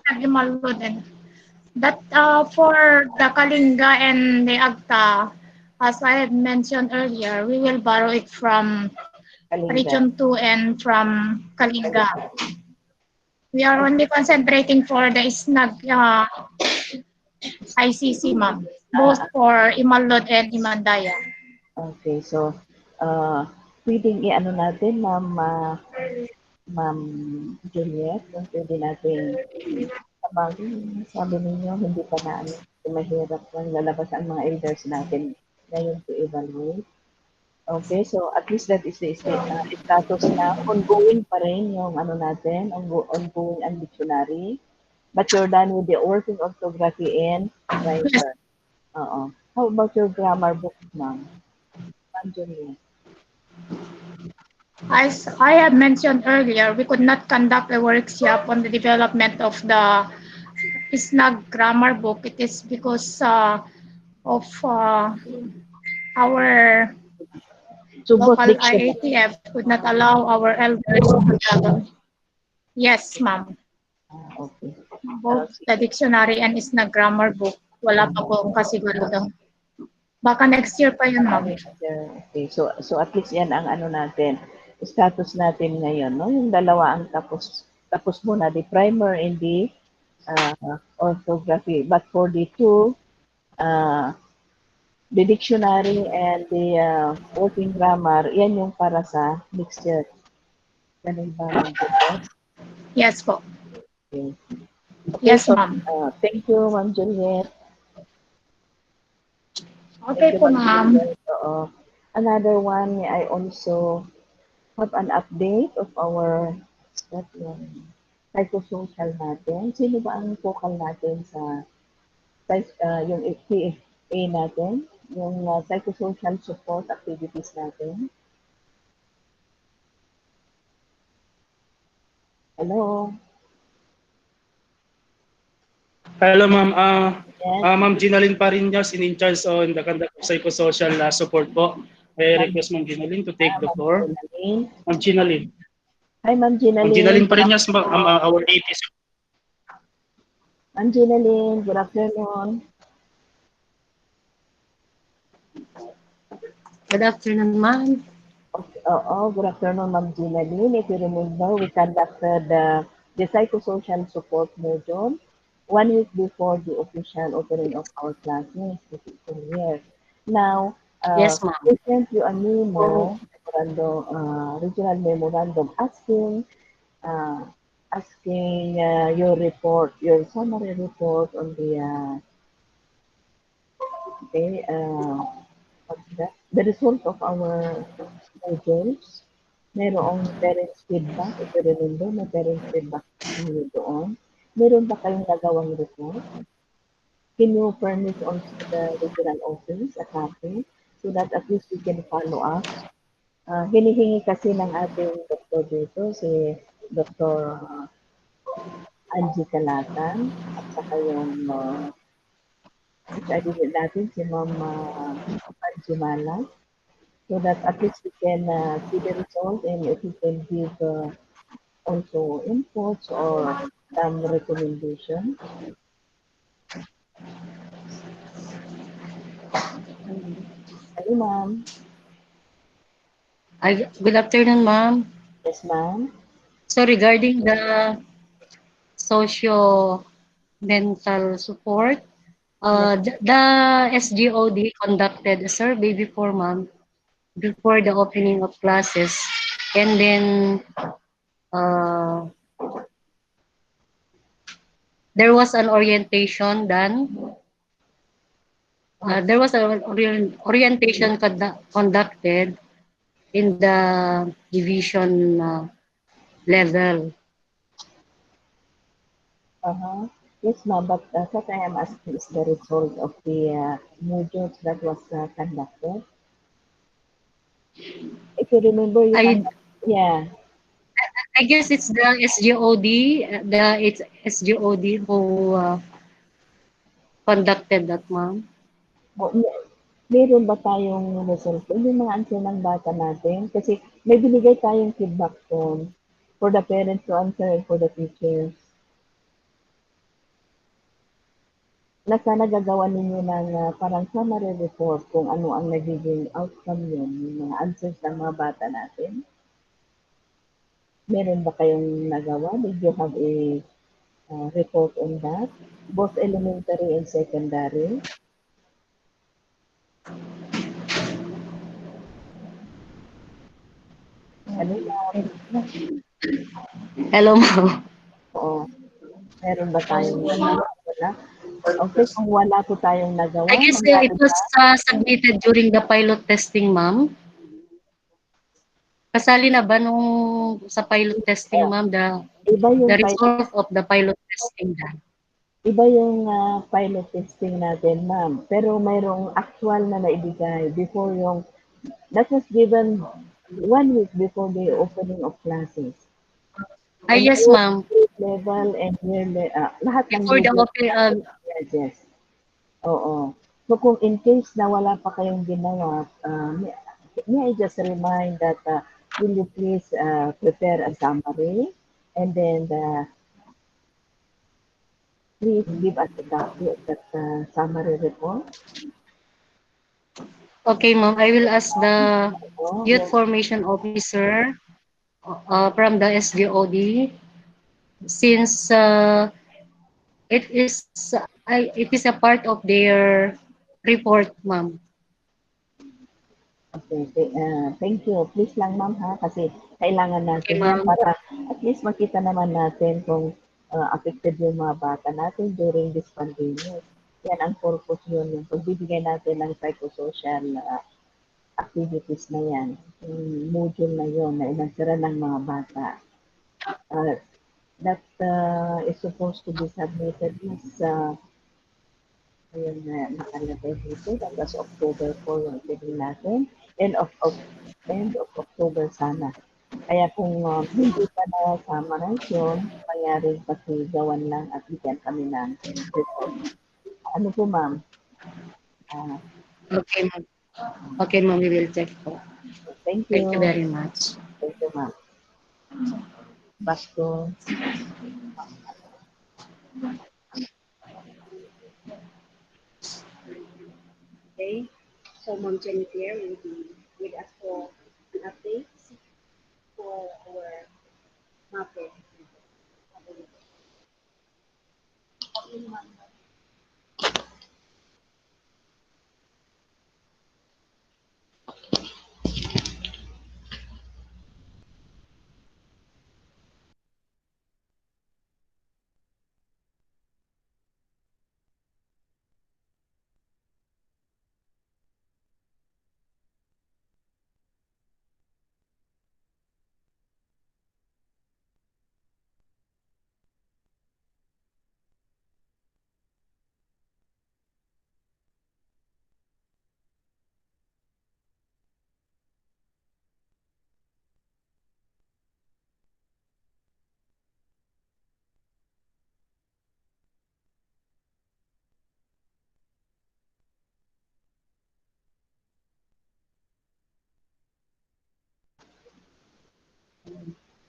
That for the Kalinga and the AGTA, as I have mentioned earlier, we will borrow it from Kalinga. Region 2 and from Kalinga. We are only concentrating for the SNAG ICC, ma'am, both for Imalod and Imandaya. Okay, so pwedeng i-ano natin, Ma'am Juliet, kung pwede natin sabi ninyo, hindi pa na mahirap lang lalabas ang mga elders natin ngayon to evaluate. Okay, so at least that is the status na ongoing pa rin yung ano natin, ongoing ang dictionary. But you're done with the working orthography and writer. How about your grammar book, ma'am? Ma'am Juliet. As I have mentioned earlier, we could not conduct a workshop on the development of the SNAG grammar book. It is because of our local IATF could not allow our elders to travel. Yes, ma'am. Okay. Both the dictionary and SNAG grammar book, wala pa po kasigurado. Baka next year pa yun, ma'am. Okay, so at least yan ang ano natin, status natin ngayon, no? Yung dalawa ang tapos muna, the primer and the orthography. But for the two, the dictionary and the working grammar, yan yung para sa next year. Ganun ba, Ma'am Juliet? Yes po. Okay. Okay, Yes, so ma'am. thank you, Ma'am Juliet. Thank Okay you, po, Ma'am ma'am. Juliet. Another one, I also have an update of our what yung psychosocial natin. Sino ba ang focal natin sa yung PFA natin? Yung psychosocial support activities natin? Hello? Hello, ma'am. Yes, Ma'am Ginalyn Parinas, in charge on the conduct of psychosocial support po. I Ma'am request Ma'am Ginalyn to take the floor. Ginalyn. Ma'am Ginalyn. Hi, Ma'am Ma'am Ginalyn. Ginalyn Parinas, our APC. Ma'am Ginalyn, good afternoon. Good afternoon, ma'am. Okay, good afternoon, Ma'am Ginalyn. If you remember, we conducted the psychosocial support module 1 week before the official opening of our classes this school year. Now, Yes, ma'am. we sent you a memo, regional memorandum uh, asking your report, your summary report on the result of our modules. Merong parents feedback, if you remember, may parents feedback niyo doon. Meron ba kayong nagawang report? Can you furnish also the regional office a copy so that at least we can follow up? Hinihingi kasi ng ating doktor dito, si Dr. Angie Calatan, at saka yung HID natin, si Ma'am Angie Mala, so that at least we can see the result and if we can give also inputs or some recommendations. Hello, ma'am. Good afternoon, ma'am. Yes, ma'am. So regarding the socio-mental support, the SGOD conducted a survey before, ma'am, before the opening of classes. And then there was an orientation done. There was an orientation conducted in the division level. Yes, ma'am, but what I am asking is the result of the modules that was conducted. If you remember, yeah. I guess it's the SGOD, it's SGOD who conducted that, ma'am. Meron ba tayong result? Yung mga answer ng bata natin? Kasi may binigay tayong feedback form for the parents to answer and for the teachers. Na sana gagawa ninyo ng parang summary report kung ano ang nagiging outcome yun, yung mga answers ng mga bata natin. Meron ba kayong nagawa? Did you have a report on that? Both elementary and secondary? Ano ma'am? Hello, ma'am. Oo. Meron ba tayong nagawa? Wala? Okay, kung wala po tayong nagawa, I guess it was submitted during the pilot testing, ma'am. Kasali na ba nung sa pilot testing, ma'am, the result of the pilot testing done? Iba yung pilot testing natin, ma'am. Pero mayroong actual na naibigay before yung, that was given 1 week before the opening of classes. Yes, ma'am. Level and year, lahat ng before the yes. Oo. So kung in case na wala pa kayong ginawa, may I just remind that will you please prepare a summary and then please give us a copy of that summary report. Okay, ma'am. I will ask the youth formation officer from the SGOD since it is a part of their report, ma'am. Okay, thank you. Please lang ma'am ha, kasi kailangan Okay, natin yan ma'am. para at least makita naman natin kung affected yung mga bata natin during this pandemic. Yan ang purpose yun, yung pagbibigay natin ng psychosocial activities na yan, yung module na yun na inansara ng mga bata. Uh, that is supposed to be submitted as ayun na nakalagay dito, hanggang sa October 4 yung tigil natin. End of October sana. Kaya kung hindi pa na-summarize yun, mayroong pasigawan lang at bigyan kami ng report. Ano po ma'am? Ah, Okay, ma'am. Okay, ma'am, we will check po. thank Thank you you. very much. Thank you ma'am. Basto. Okay, so Mom Jennifer will be with us for an update for our market.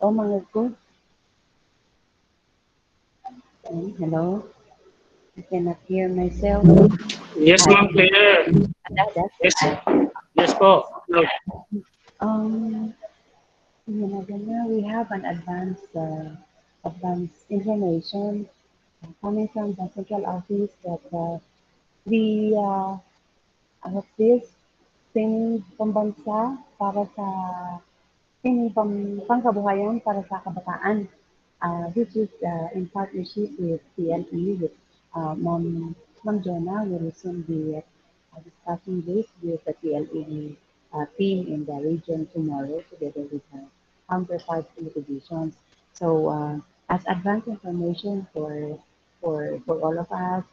Oh mga good. Hello. I cannot hear myself. Yes, ma'am, clear. That's Yes, okay. yes po. No. Um, we have an advanced information coming from the central office that we what's this? Sing pambansa para sa pangkabuhayan para sa kabataan. This is in partnership with CLE, with Ma'am Jonah. We will soon be discussing this with the CLE team in the region tomorrow together with the counterparts in the divisions. So as advanced information for all of us,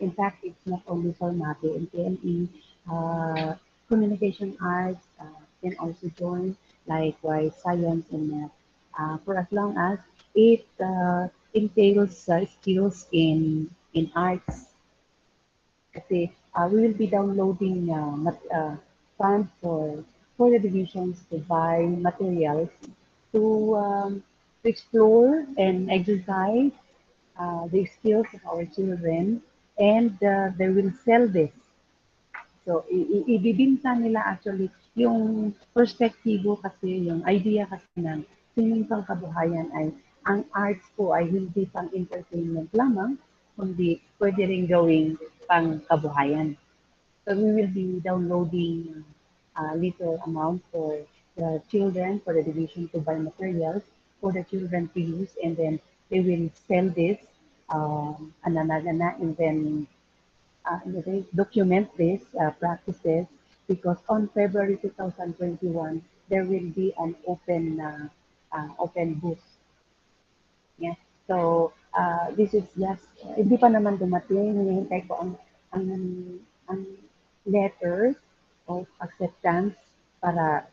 in fact, it's not only for MAPE and CLE, communication arts can also join, likewise science and math, for as long as it entails skills in arts. Kasi we will be downloading funds for the divisions to buy materials to to explore and exercise the skills of our children, and they will sell this. So, ibibinta nila actually yung perspektibo kasi, yung idea kasi ng sining pangkabuhayan ay ang arts po ay hindi pang entertainment lamang, kundi pwede rin gawing pangkabuhayan. So, we will be downloading little amount for the children, for the division to buy materials for the children to use, and then they will sell this, and then document this practices, because on February 2021 there will be an open booth. Yeah. So this is just hindi pa naman dumating, hinihintay ko ang letter of acceptance para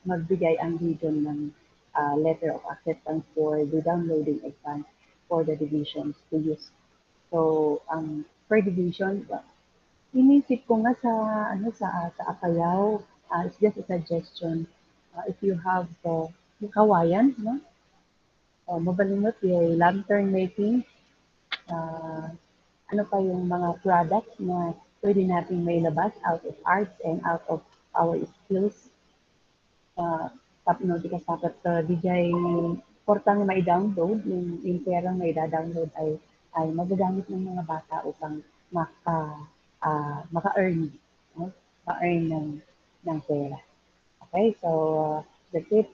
magbigay ang region ng letter of acceptance for the downloading of funds for the divisions to use. So, per division, inisip ko nga sa Apayao, it's just a suggestion. If you have yung kawayan, no? Mabalinot yung lantern making, uh, ano pa yung mga products na pwede nating may labas out of arts and out of our skills. Tapno di ka dapat DJ portang may download, yung perang may download ay magagamit ng mga bata upang maka-earn, no? Ma-earn ng pera. Okay, so that's it.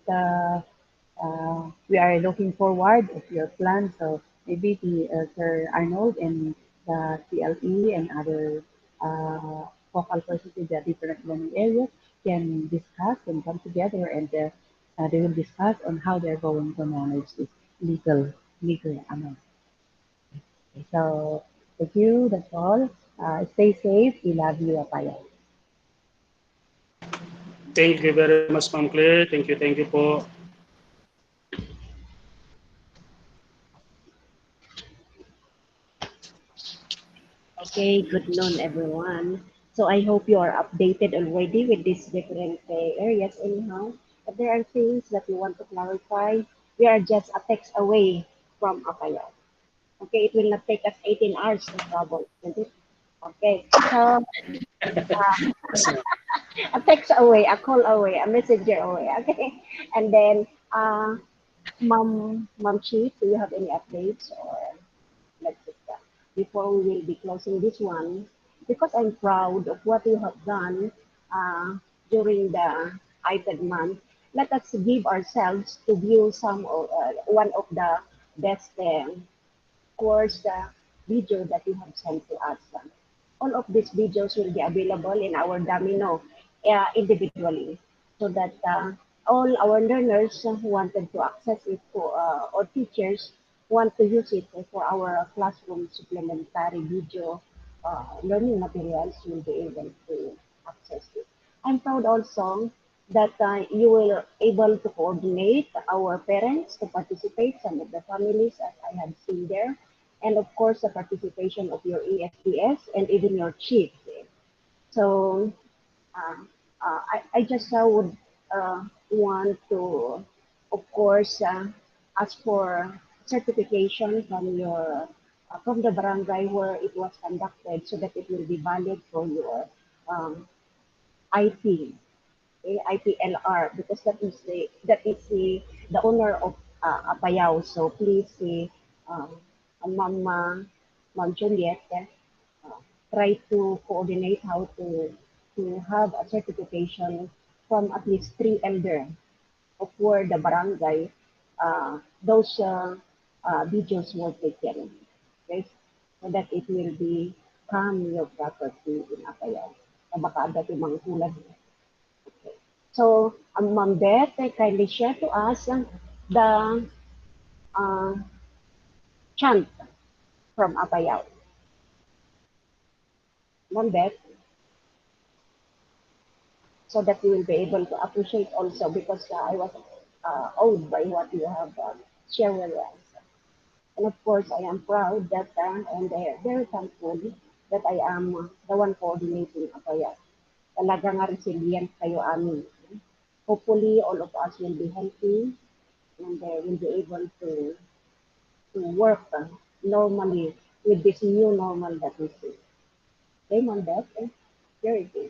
We are looking forward of your plan. So maybe the Sir Arnold and the CLE and other focal persons in the different learning areas can discuss and come together, and they will discuss on how they're going to manage this legal amount. Okay, so thank you. That's all. Stay safe. We love you, Apayao. Thank you very much, Ma'am Claire. Thank you po. Okay, good noon, everyone. So I hope you are updated already with these different areas anyhow. But there are things that we want to clarify. We are just a text away from Apayao. Okay, it will not take us 18 hours to travel, isn't it? Okay, so a text away, a call away, a messenger away. Okay, and then Mom Chief, do you have any updates or let's just before we will be closing this one, because I'm proud of what you have done during the iPad month. Let us give ourselves to view some of one of the best course video that you have sent to us. All of these videos will be available in our Domino individually, so that all our learners who wanted to access it for, or teachers want to use it for our classroom supplementary video learning materials will be able to access it. I'm proud also that you will able to coordinate our parents to participate, some of the families as I have seen there, and of course the participation of your ESPS and even your chief. So uh, I just would want to, of course, ask for certification from your from the barangay where it was conducted, so that it will be valid for your IP, okay, IPLR, because that is the owner of Apayao. So please, uh, Ma'am Ma'am Juliet, try to coordinate how to have a certification from at least 3 elder of where the barangay those videos were taken. Okay, so that it will become your property in Apayao. Baka agad yung mga tulad. Okay. So, Ma'am Beth, kindly share to us the uh, chant from Apayao. Ma'am Beth, so that we will be able to appreciate also, because I was awed by what you have shared with us. And of course, I am proud that and very thankful that I am the one coordinating Apayao. Talaga nga resilient kayo amin. Hopefully, all of us will be healthy and will be able to work normally with this new normal that we see. Okay, on that, here it is.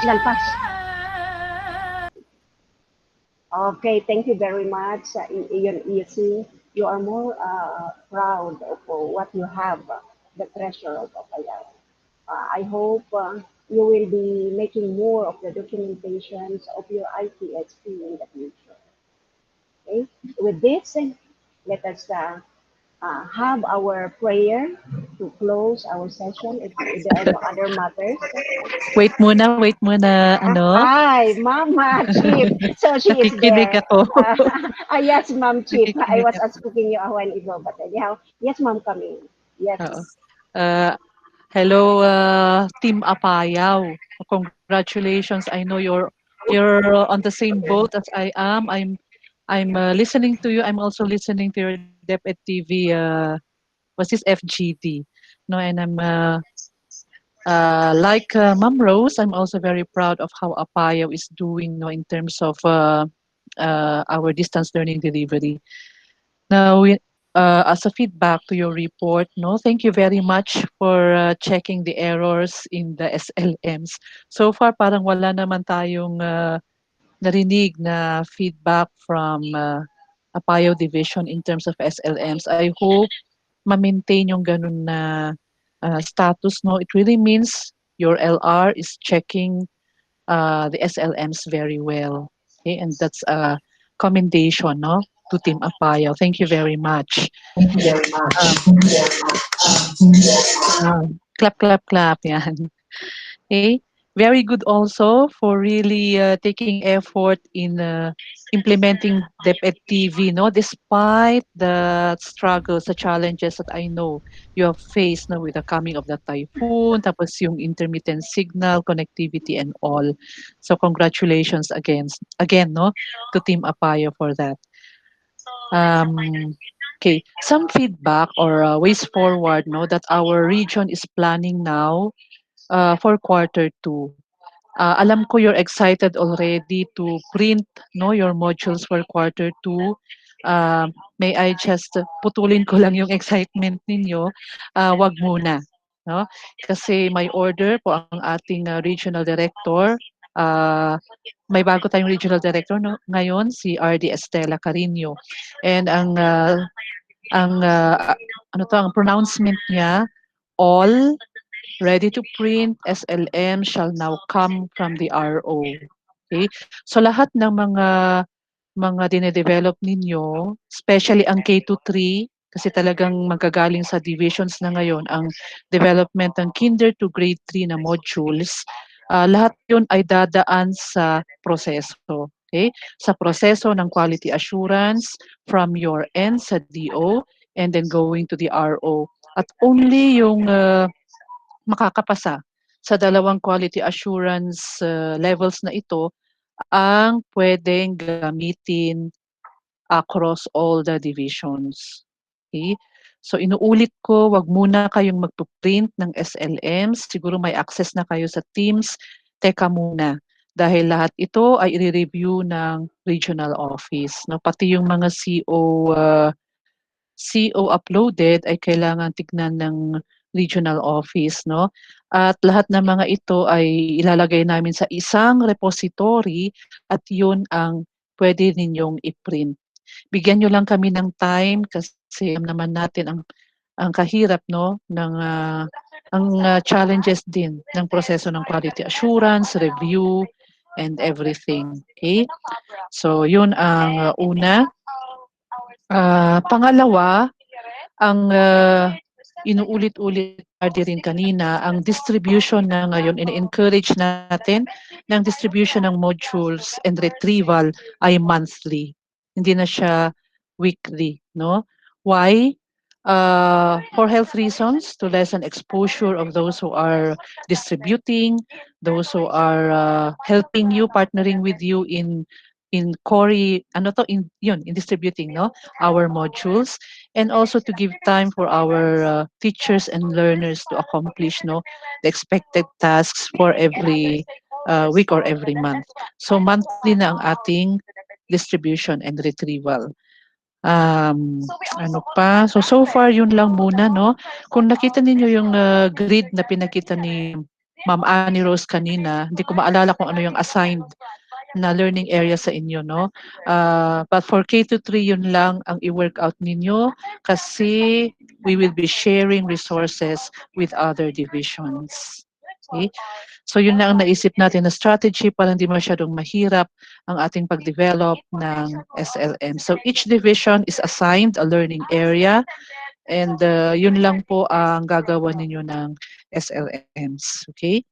lalpas. Okay, thank you very much. You see, you are more proud of what you have, the treasure of Apayao. I hope you will be making more of the documentations of your ITSP in the future. Okay, with this, let us have our prayer to close our session if there are no other matters. Wait muna, ano? Hi, Mama Chip. So she is Nakikinig there. ako. Yes, Mom Chip. I Nakikinig was ako. asking you a while ago, but anyhow, yes, Mom, coming. Yes. Oo. Uh, hello, Team Apayao. Congratulations. I know you're on the same boat as I am. I'm listening to you. I'm also listening to your DepEd TV. What's this FGD? No, and I'm like Mom Rose. I'm also very proud of how Apayao is doing. No, in terms of our distance learning delivery. Now, as a feedback to your report, no, thank you very much for checking the errors in the SLMs. So far, parang wala naman tayong narinig na feedback from Apayao Division in terms of SLMs. I hope ma-maintain yung ganun na status. No, it really means your LR is checking the SLMs very well. Okay, and that's a commendation, no, to Team Apayao. Thank you very much. Clap, clap, clap. Yan. Okay. Very good also for really taking effort in implementing DepEd TV, no? Despite the struggles, the challenges that I know you have faced, no, with the coming of the typhoon, tapos yung intermittent signal, connectivity, and all. So congratulations again, no, to Team Apayao for that. Um, okay, some feedback or ways forward, no, that our region is planning now for quarter 2. Alam ko you're excited already to print, no, your modules for quarter 2. May I just putulin ko lang yung excitement ninyo? Wag muna, no? Kasi may order po ang ating regional director. Uh, May bago tayong regional director, no, ngayon, si RD Estela Carino. And ang pronouncement niya, all ready to print SLM shall now come from the RO. Okay? So lahat ng mga dine-develop ninyo, especially ang K-3, kasi talagang magagaling sa divisions na ngayon ang development ng kinder to grade 3 na modules, lahat yun ay dadaan sa proseso. Okay? Sa proseso ng quality assurance from your end sa DO and then going to the RO. At only yung makakapasa sa dalawang quality assurance levels na ito ang pwedeng gamitin across all the divisions. Okay? So inuulit ko, wag muna kayong magpo-print ng SLM. Siguro may access na kayo sa Teams. Teka muna. Dahil lahat ito ay i-review ng regional office. No? Pati yung mga CO uploaded ay kailangan tignan ng regional office, no? At lahat ng mga ito ay ilalagay namin sa isang repository at yun ang pwede ninyong i-print. Bigyan nyo lang kami ng time kasi alam naman natin ang kahirap, no, ng challenges din ng proseso ng quality assurance, review, and everything. Okay? So yun ang una. Pangalawa, ang inuulit-ulit rin kanina, ang distribution na ngayon, in-encourage natin ng distribution ng modules and retrieval ay monthly. Hindi na siya weekly, no? Why? For health reasons, to lessen exposure of those who are distributing, those who are helping you, partnering with you in Cory, in distributing, no, our modules, and also to give time for our teachers and learners to accomplish, no, the expected tasks for every week or every month. So monthly na ang ating distribution and retrieval. Ano pa? So far yun lang muna, no. Kung nakita ninyo yung grid na pinakita ni Ma'am Annie Rose kanina, hindi ko maalala kung ano yung assigned na learning area sa inyo, no? But for K to 3, yun lang ang i-work out ninyo kasi we will be sharing resources with other divisions. Okay? So yun na ang naisip natin na strategy para hindi masyadong mahirap ang ating pag-develop ng SLM. So each division is assigned a learning area and yun lang po ang gagawa ninyo ng SLMs. Okay?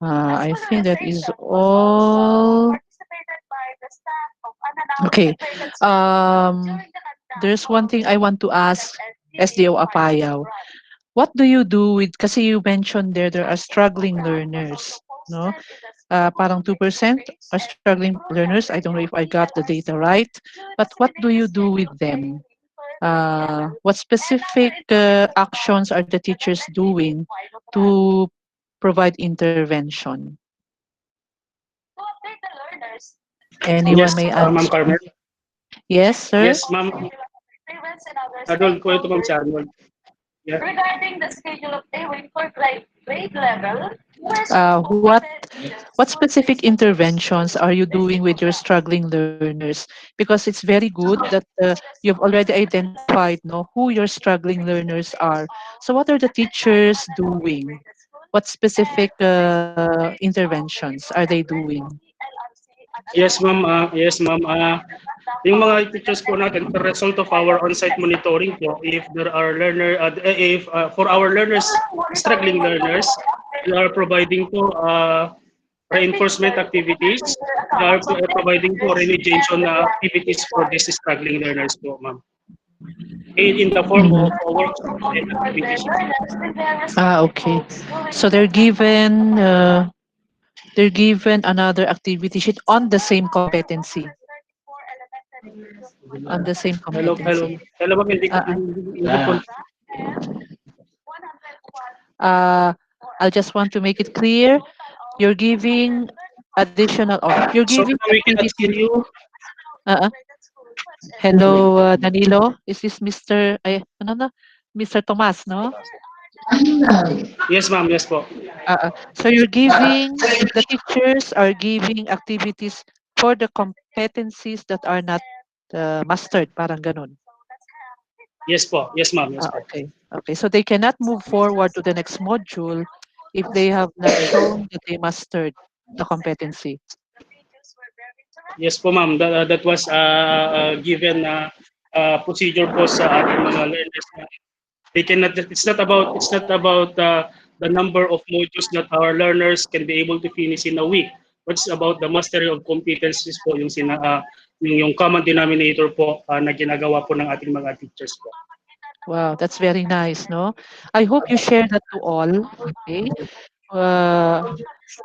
I think that is all. Okay. There's one thing I want to ask SDO Apayao. What do you do with, kasi you mentioned there are struggling learners, no? Parang 2% are struggling learners. I don't know if I got the data right. But what do you do with them? What specific actions are the teachers doing to provide intervention? Anyone Yes, may Ma'am answer? Carmen. Yes, sir. Yes, Ma'am. Arnold po ito, Ma'am si Arnold. Yeah. Regarding the schedule of day for grade level, What specific interventions are you doing with your struggling learners? Because it's very good that you've already identified, no, who your struggling learners are. So what are the teachers doing? What specific interventions are they doing? Yes, Ma'am. Yes, Ma'am. Yung mga teachers po natin, the result of our on-site monitoring po, if there are if for our learners, struggling learners, we are providing po reinforcement activities. We are providing po remediation activities for these struggling learners po, Ma'am. In the form of workshops and activities. Okay. So they're given another activity sheet on the same competency. On the same Hello, hello. competency. Hello, Ma'am. Hindi po. I'll just want to make it clear. You're giving additional, you're Sorry, giving Ma'am, we cannot hear activity. you. Uh, Hello, Danilo. Is this Mr. Ano na? Mr. Tomas, no? Yes, Ma'am. Yes po. So you're giving, the teachers are giving activities for the competencies that are not mastered, parang ganun. Yes po. Yes, Ma'am. Yes po. Okay. Okay. So they cannot move forward to the next module if they have not shown that they mastered the competency. Yes po, Ma'am. That was given procedure po sa ating mga learners. They cannot. It's not about the number of modules that our learners can be able to finish in a week. But it's about the mastery of competencies po yung common denominator po na ginagawa po ng ating mga teachers po. Wow, that's very nice, no? I hope you share that to all. Okay.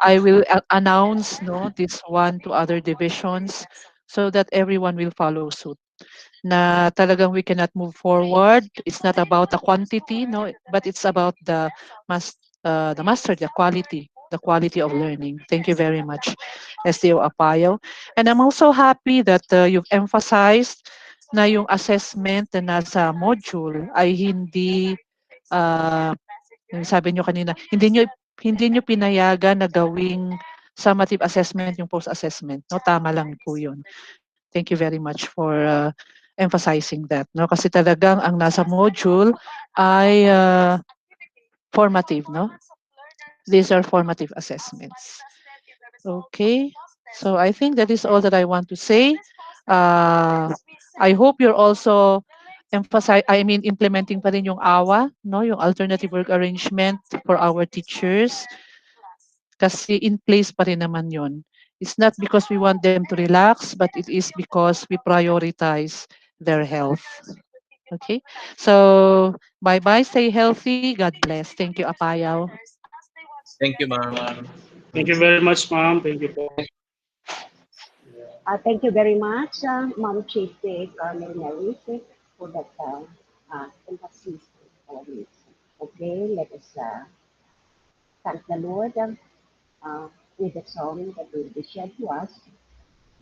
I will announce, no, this one to other divisions so that everyone will follow suit. Na talagang we cannot move forward. It's not about the quantity, no, but it's about the master, the quality of learning. Thank you very much, SDO Apayao. And I'm also happy that you've emphasized na yung assessment na nasa module ay hindi yung sabi nyo kanina, hindi nyo pinayagan na gawing summative assessment yung post-assessment. No, tama lang po yun. Thank you very much for emphasizing that. No, kasi talagang ang nasa module ay formative, no? These are formative assessments. Okay. So I think that is all that I want to say. I hope you're also implementing pa rin yung AWA, no? Yung alternative work arrangement for our teachers. Kasi in place pa rin naman yun. It's not because we want them to relax, but it is because we prioritize their health. Okay? So, bye-bye. Stay healthy. God bless. Thank you, Apayao. Thank you, ma'am. Thank you very much, Ma'am. Thank you po. Thank you very much, Ma'am Chief Carmen Maris, for that emphasis on it. Okay, let us thank the Lord with the song that will be shared to us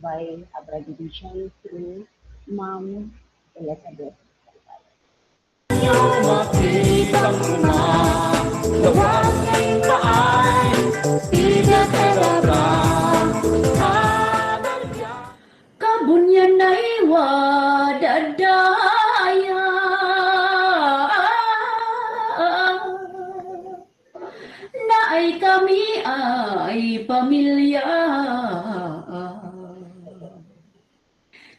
by abbreviation through Ma'am Elizabeth. Makita mo na, gawain ka ay ay kami ay pamilya.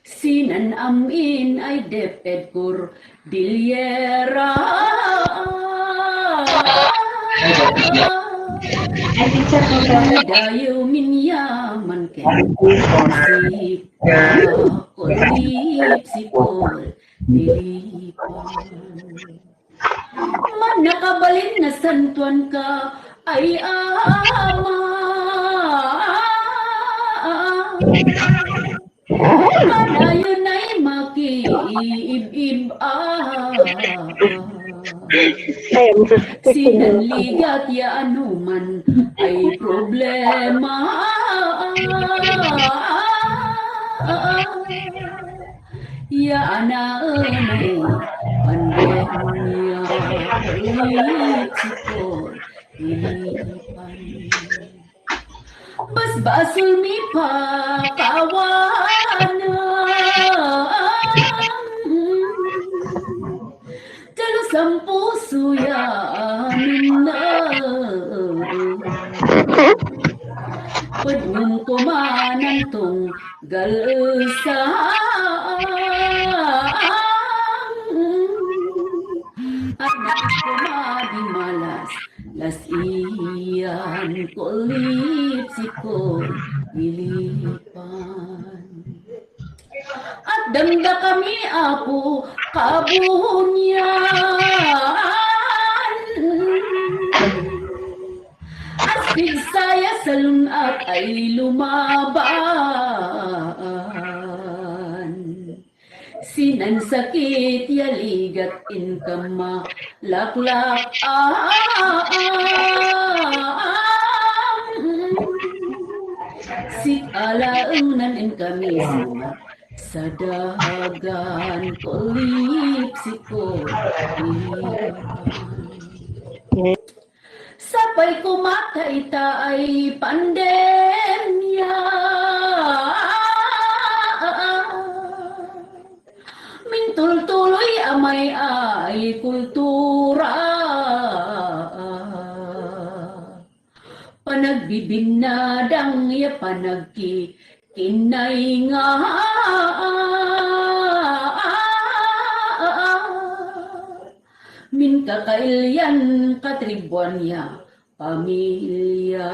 Sinan amin ay DepEd Cordillera. Dayo minyaman ken musik kolip sikol lilipan. Man nakabalin na santuan ka ay ama. Kanayon ay makiibib sinanligat ya anuman ay problema. Ya anaanay pandemya kulit sikol ilipan. Bas basul mi pakawanan Jalo sampu suya minna Padung kumanantong galsang Anak kumadi malas las iyan kulit sikol ilipan. At damda kami apo kabunyan. Astig saya salun at ay lumaban. Sinansakit yaligat inkama laklak sikalaang nanin kami sumat sa dagan kulip sikol ilipan. Sapay kumakaita ay pandemya. Mintultuloy amay ay kultura. Panagbibinadang ya panagkikinay nga. Min kakailyan katribuan ya pamilya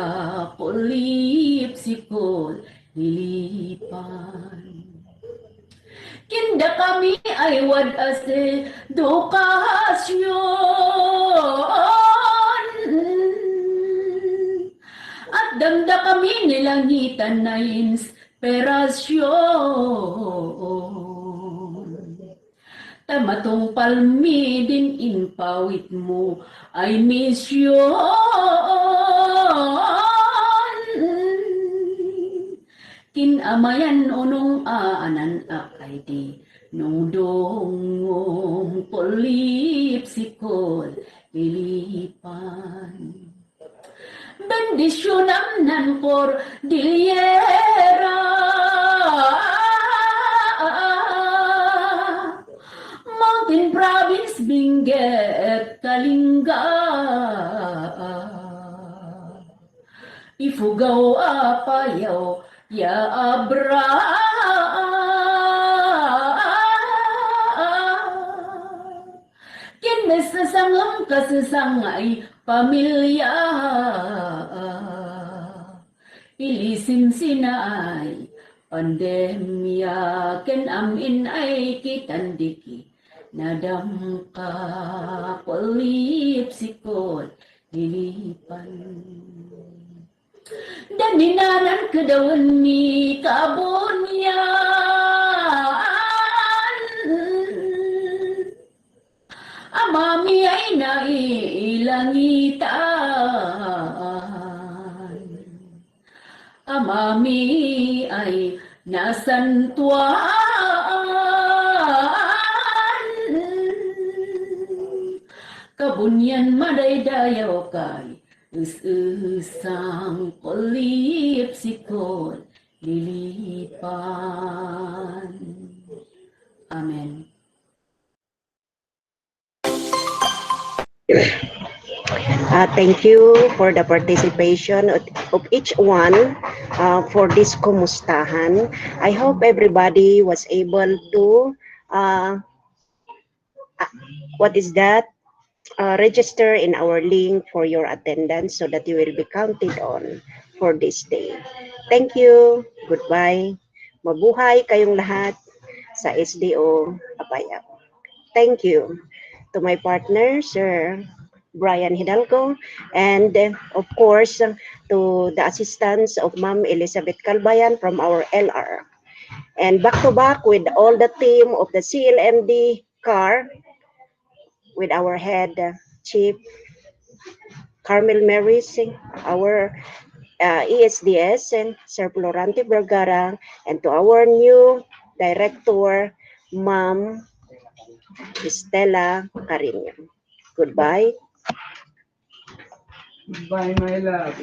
kulip sikol lilipan. Kinda kami ay wadas edukasyon at damda kami nilangitan na inspirasyon. Tamatong palmi din inpawit mo ay misyon. Kinamayan unong aanan akay di nudong kulip sikol lilipan. Bendisyonan nan Cordillera. Mountain Province, Benguet, Kalinga. Ifugao, Apayao, ya Abra. Kinmes na sangam kasasangay pamilya. Ilisim sinaay pandemya ken amin ay kitandiki. Nadamka kulip sikol lilipan. Daninanan kedawan mi kabunyan. Amami ay nailangitan. Amami ay nasantuan. Kabunyan madaydayaw kay isang kulip sikol lilipan. Amen. Thank you for the participation of each one for this Kumustahan. I hope everybody was able to, what is that? Register in our link for your attendance so that you will be counted on for this day. Thank you. Goodbye. Mabuhay kayong lahat sa SDO Apayao. Thank you to my partner, Sir Brian Hidalgo, and of course, to the assistance of Ma'am Elizabeth Calbayan from our LR. And back to back with all the team of the CLMD car, with our head chief Carmel Maris, our ESDS, and Sir Florante Vergara, and to our new director, Ma'am Estela Carino. Goodbye. Goodbye, my love.